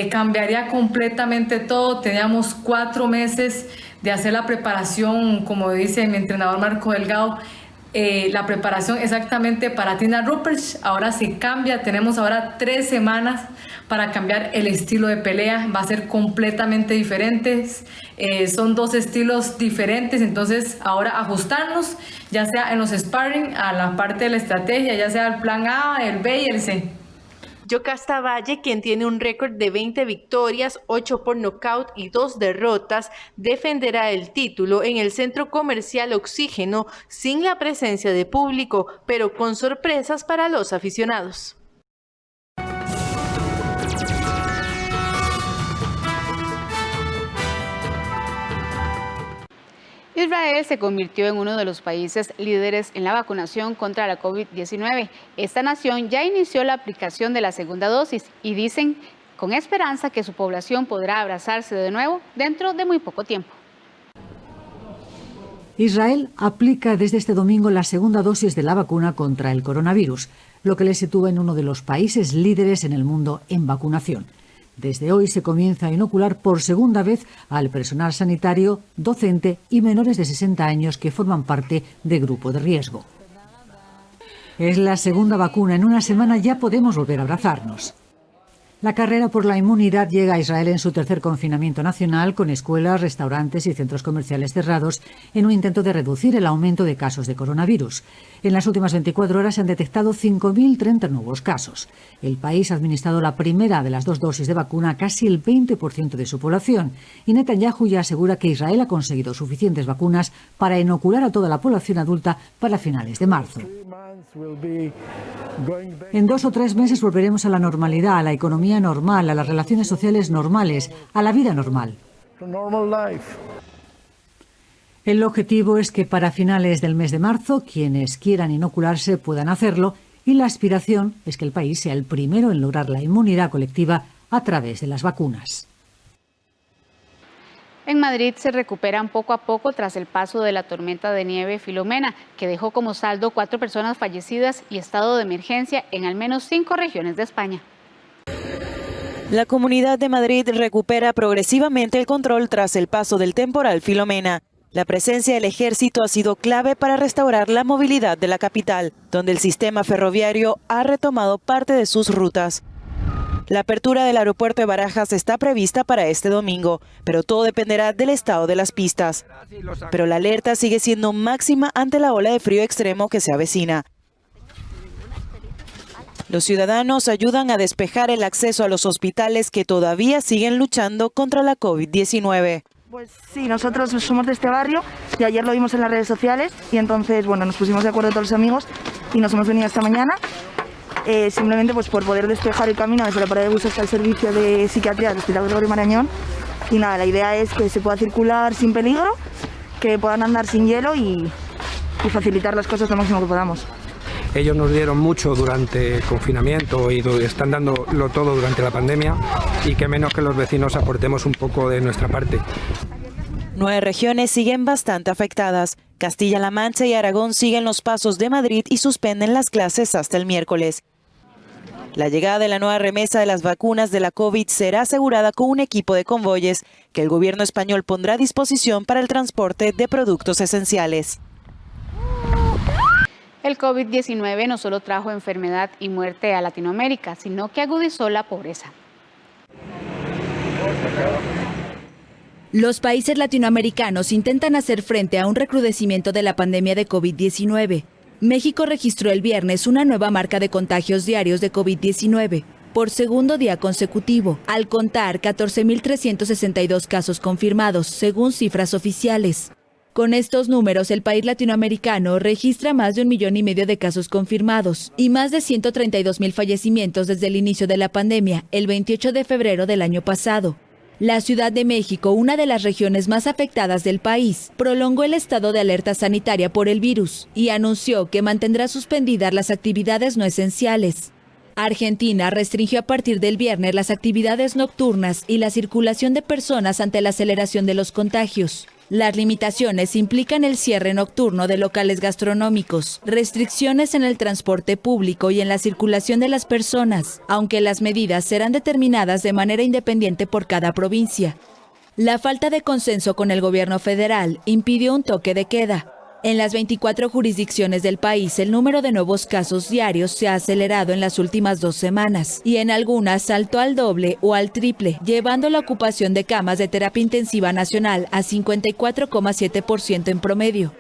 Cambiaría completamente todo. Teníamos 4 meses de hacer la preparación, como dice mi entrenador Marco Delgado, la preparación exactamente para Tina Ruprecht. Ahora se cambia, tenemos ahora 3 semanas para cambiar el estilo de pelea, va a ser completamente diferente, son 2 estilos diferentes, entonces ahora ajustarnos, ya sea en los sparring, a la parte de la estrategia, ya sea el plan A, el B y el C. Yocasta Valle, quien tiene un récord de 20 victorias, 8 por nocaut y 2 derrotas, defenderá el título en el Centro Comercial Oxígeno sin la presencia de público, pero con sorpresas para los aficionados. Israel se convirtió en uno de los países líderes en la vacunación contra la COVID-19. Esta nación ya inició la aplicación de la segunda dosis y dicen con esperanza que su población podrá abrazarse de nuevo dentro de muy poco tiempo. Israel aplica desde este domingo la segunda dosis de la vacuna contra el coronavirus, lo que le sitúa en uno de los países líderes en el mundo en vacunación. Desde hoy se comienza a inocular por segunda vez al personal sanitario, docente y menores de 60 años que forman parte de grupo de riesgo. Es la segunda vacuna. En una semana ya podemos volver a abrazarnos. La carrera por la inmunidad llega a Israel en su tercer confinamiento nacional, con escuelas, restaurantes y centros comerciales cerrados, en un intento de reducir el aumento de casos de coronavirus. En las últimas 24 horas se han detectado 5.030 nuevos casos. El país ha administrado la primera de las 2 dosis de vacuna a casi el 20% de su población. Y Netanyahu ya asegura que Israel ha conseguido suficientes vacunas para inocular a toda la población adulta para finales de marzo. En 2 o 3 meses volveremos a la normalidad, a la economía normal, a las relaciones sociales normales, a la vida normal. El objetivo es que para finales del mes de marzo quienes quieran inocularse puedan hacerlo y la aspiración es que el país sea el primero en lograr la inmunidad colectiva a través de las vacunas. En Madrid se recuperan poco a poco tras el paso de la tormenta de nieve Filomena, que dejó como saldo 4 personas fallecidas y estado de emergencia en al menos 5 regiones de España. La Comunidad de Madrid recupera progresivamente el control tras el paso del temporal Filomena. La presencia del ejército ha sido clave para restaurar la movilidad de la capital, donde el sistema ferroviario ha retomado parte de sus rutas. La apertura del aeropuerto de Barajas está prevista para este domingo, pero todo dependerá del estado de las pistas. Pero la alerta sigue siendo máxima ante la ola de frío extremo que se avecina. Los ciudadanos ayudan a despejar el acceso a los hospitales que todavía siguen luchando contra la COVID-19. Pues sí, nosotros somos de este barrio y ayer lo vimos en las redes sociales y entonces, bueno, nos pusimos de acuerdo todos los amigos y nos hemos venido esta mañana. Simplemente pues por poder despejar el camino desde la parada de bus hasta el servicio de psiquiatría del Hospital Gregorio Marañón. Y nada, la idea es que se pueda circular sin peligro, que puedan andar sin hielo y facilitar las cosas lo máximo que podamos. Ellos nos dieron mucho durante el confinamiento y están dándolo todo durante la pandemia y que menos que los vecinos aportemos un poco de nuestra parte. 9 regiones siguen bastante afectadas. Castilla-La Mancha y Aragón siguen los pasos de Madrid y suspenden las clases hasta el miércoles. La llegada de la nueva remesa de las vacunas de la COVID será asegurada con un equipo de convoyes que el gobierno español pondrá a disposición para el transporte de productos esenciales. El COVID-19 no solo trajo enfermedad y muerte a Latinoamérica, sino que agudizó la pobreza. Los países latinoamericanos intentan hacer frente a un recrudecimiento de la pandemia de COVID-19. México registró el viernes una nueva marca de contagios diarios de COVID-19 por segundo día consecutivo, al contar 14.362 casos confirmados, según cifras oficiales. Con estos números, el país latinoamericano registra más de 1,5 millones de casos confirmados y más de 132.000 fallecimientos desde el inicio de la pandemia, el 28 de febrero del año pasado. La Ciudad de México, una de las regiones más afectadas del país, prolongó el estado de alerta sanitaria por el virus y anunció que mantendrá suspendidas las actividades no esenciales. Argentina restringió a partir del viernes las actividades nocturnas y la circulación de personas ante la aceleración de los contagios. Las limitaciones implican el cierre nocturno de locales gastronómicos, restricciones en el transporte público y en la circulación de las personas, aunque las medidas serán determinadas de manera independiente por cada provincia. La falta de consenso con el gobierno federal impidió un toque de queda. En las 24 jurisdicciones del país, el número de nuevos casos diarios se ha acelerado en las últimas 2 semanas y en algunas saltó al doble o al triple, llevando la ocupación de camas de terapia intensiva nacional a 54,7% en promedio.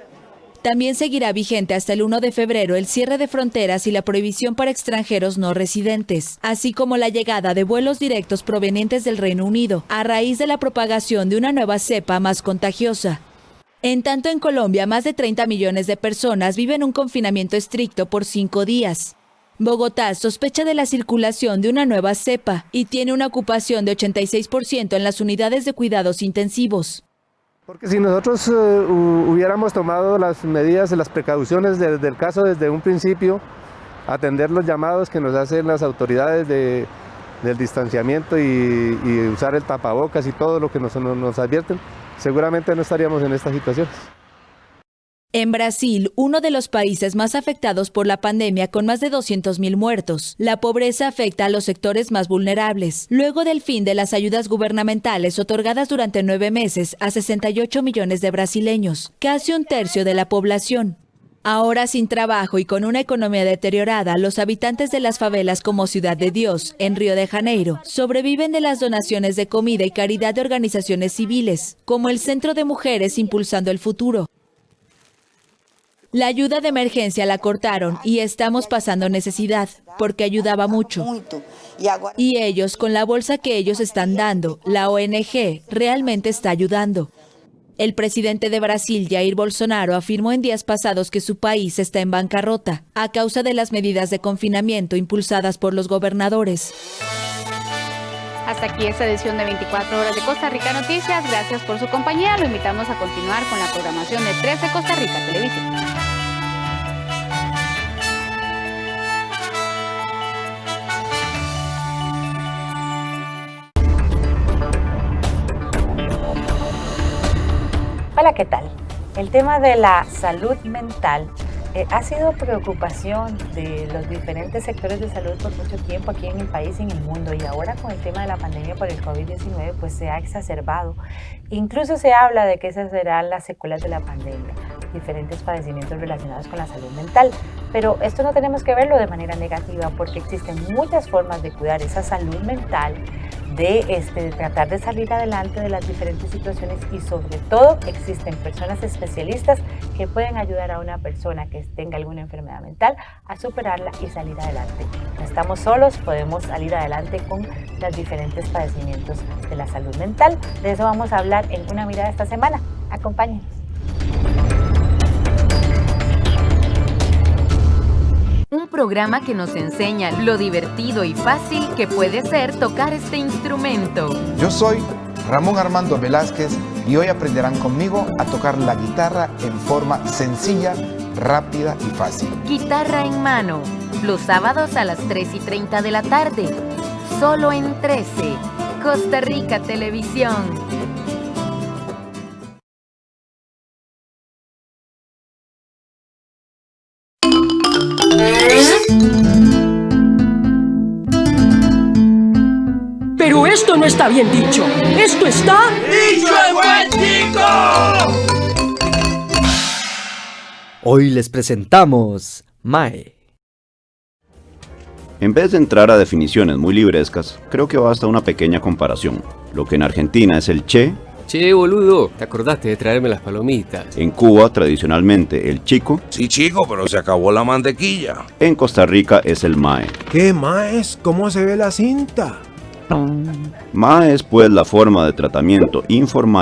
También seguirá vigente hasta el 1 de febrero el cierre de fronteras y la prohibición para extranjeros no residentes, así como la llegada de vuelos directos provenientes del Reino Unido, a raíz de la propagación de una nueva cepa más contagiosa. En tanto, en Colombia, más de 30 millones de personas viven un confinamiento estricto por 5 días. Bogotá sospecha de la circulación de una nueva cepa y tiene una ocupación de 86% en las unidades de cuidados intensivos. Porque si nosotros hubiéramos tomado las medidas, las precauciones desde el caso desde un principio, atender los llamados que nos hacen las autoridades del distanciamiento y usar el tapabocas y todo lo que nos advierten, seguramente no estaríamos en estas situaciones. En Brasil, uno de los países más afectados por la pandemia con más de 200.000 muertos, la pobreza afecta a los sectores más vulnerables. Luego del fin de las ayudas gubernamentales otorgadas durante 9 meses a 68 millones de brasileños, casi un tercio de la población. Ahora sin trabajo y con una economía deteriorada, los habitantes de las favelas como Ciudad de Dios, en Río de Janeiro, sobreviven de las donaciones de comida y caridad de organizaciones civiles, como el Centro de Mujeres Impulsando el Futuro. La ayuda de emergencia la cortaron y estamos pasando necesidad, porque ayudaba mucho. Y ellos, con la bolsa que ellos están dando, la ONG realmente está ayudando. El presidente de Brasil, Jair Bolsonaro, afirmó en días pasados que su país está en bancarrota a causa de las medidas de confinamiento impulsadas por los gobernadores. Hasta aquí esta edición de 24 horas de Costa Rica Noticias. Gracias por su compañía. Lo invitamos a continuar con la programación de 13 Costa Rica Televisión. Hola, ¿qué tal? El tema de la salud mental ha sido preocupación de los diferentes sectores de salud por mucho tiempo aquí en el país y en el mundo, y ahora con el tema de la pandemia por el COVID-19 pues se ha exacerbado. Incluso se habla de que esas serán las secuelas de la pandemia, diferentes padecimientos relacionados con la salud mental, pero esto no tenemos que verlo de manera negativa porque existen muchas formas de cuidar esa salud mental, de tratar de salir adelante de las diferentes situaciones, y sobre todo existen personas especialistas que pueden ayudar a una persona que tenga alguna enfermedad mental a superarla y salir adelante. No estamos solos, podemos salir adelante con los diferentes padecimientos de la salud mental. De eso vamos a hablar en Una Mirada esta semana. Acompáñenos. Un programa que nos enseña lo divertido y fácil que puede ser tocar este instrumento. Yo soy Ramón Armando Velázquez y hoy aprenderán conmigo a tocar la guitarra en forma sencilla, rápida y fácil. Guitarra en mano, los sábados a las 3:30 de la tarde, solo en 13, Costa Rica Televisión. Pero esto no está bien dicho. Esto está... ¡Dicho en buen chico! Hoy les presentamos Mae. En vez de entrar a definiciones muy librescas, creo que basta una pequeña comparación. Lo que en Argentina es el che... Che, boludo, ¿te acordaste de traerme las palomitas? En Cuba, tradicionalmente, el chico... Sí, chico, pero se acabó la mantequilla. En Costa Rica es el mae. ¿Qué maes? ¿Cómo se ve la cinta? Mae es pues la forma de tratamiento informal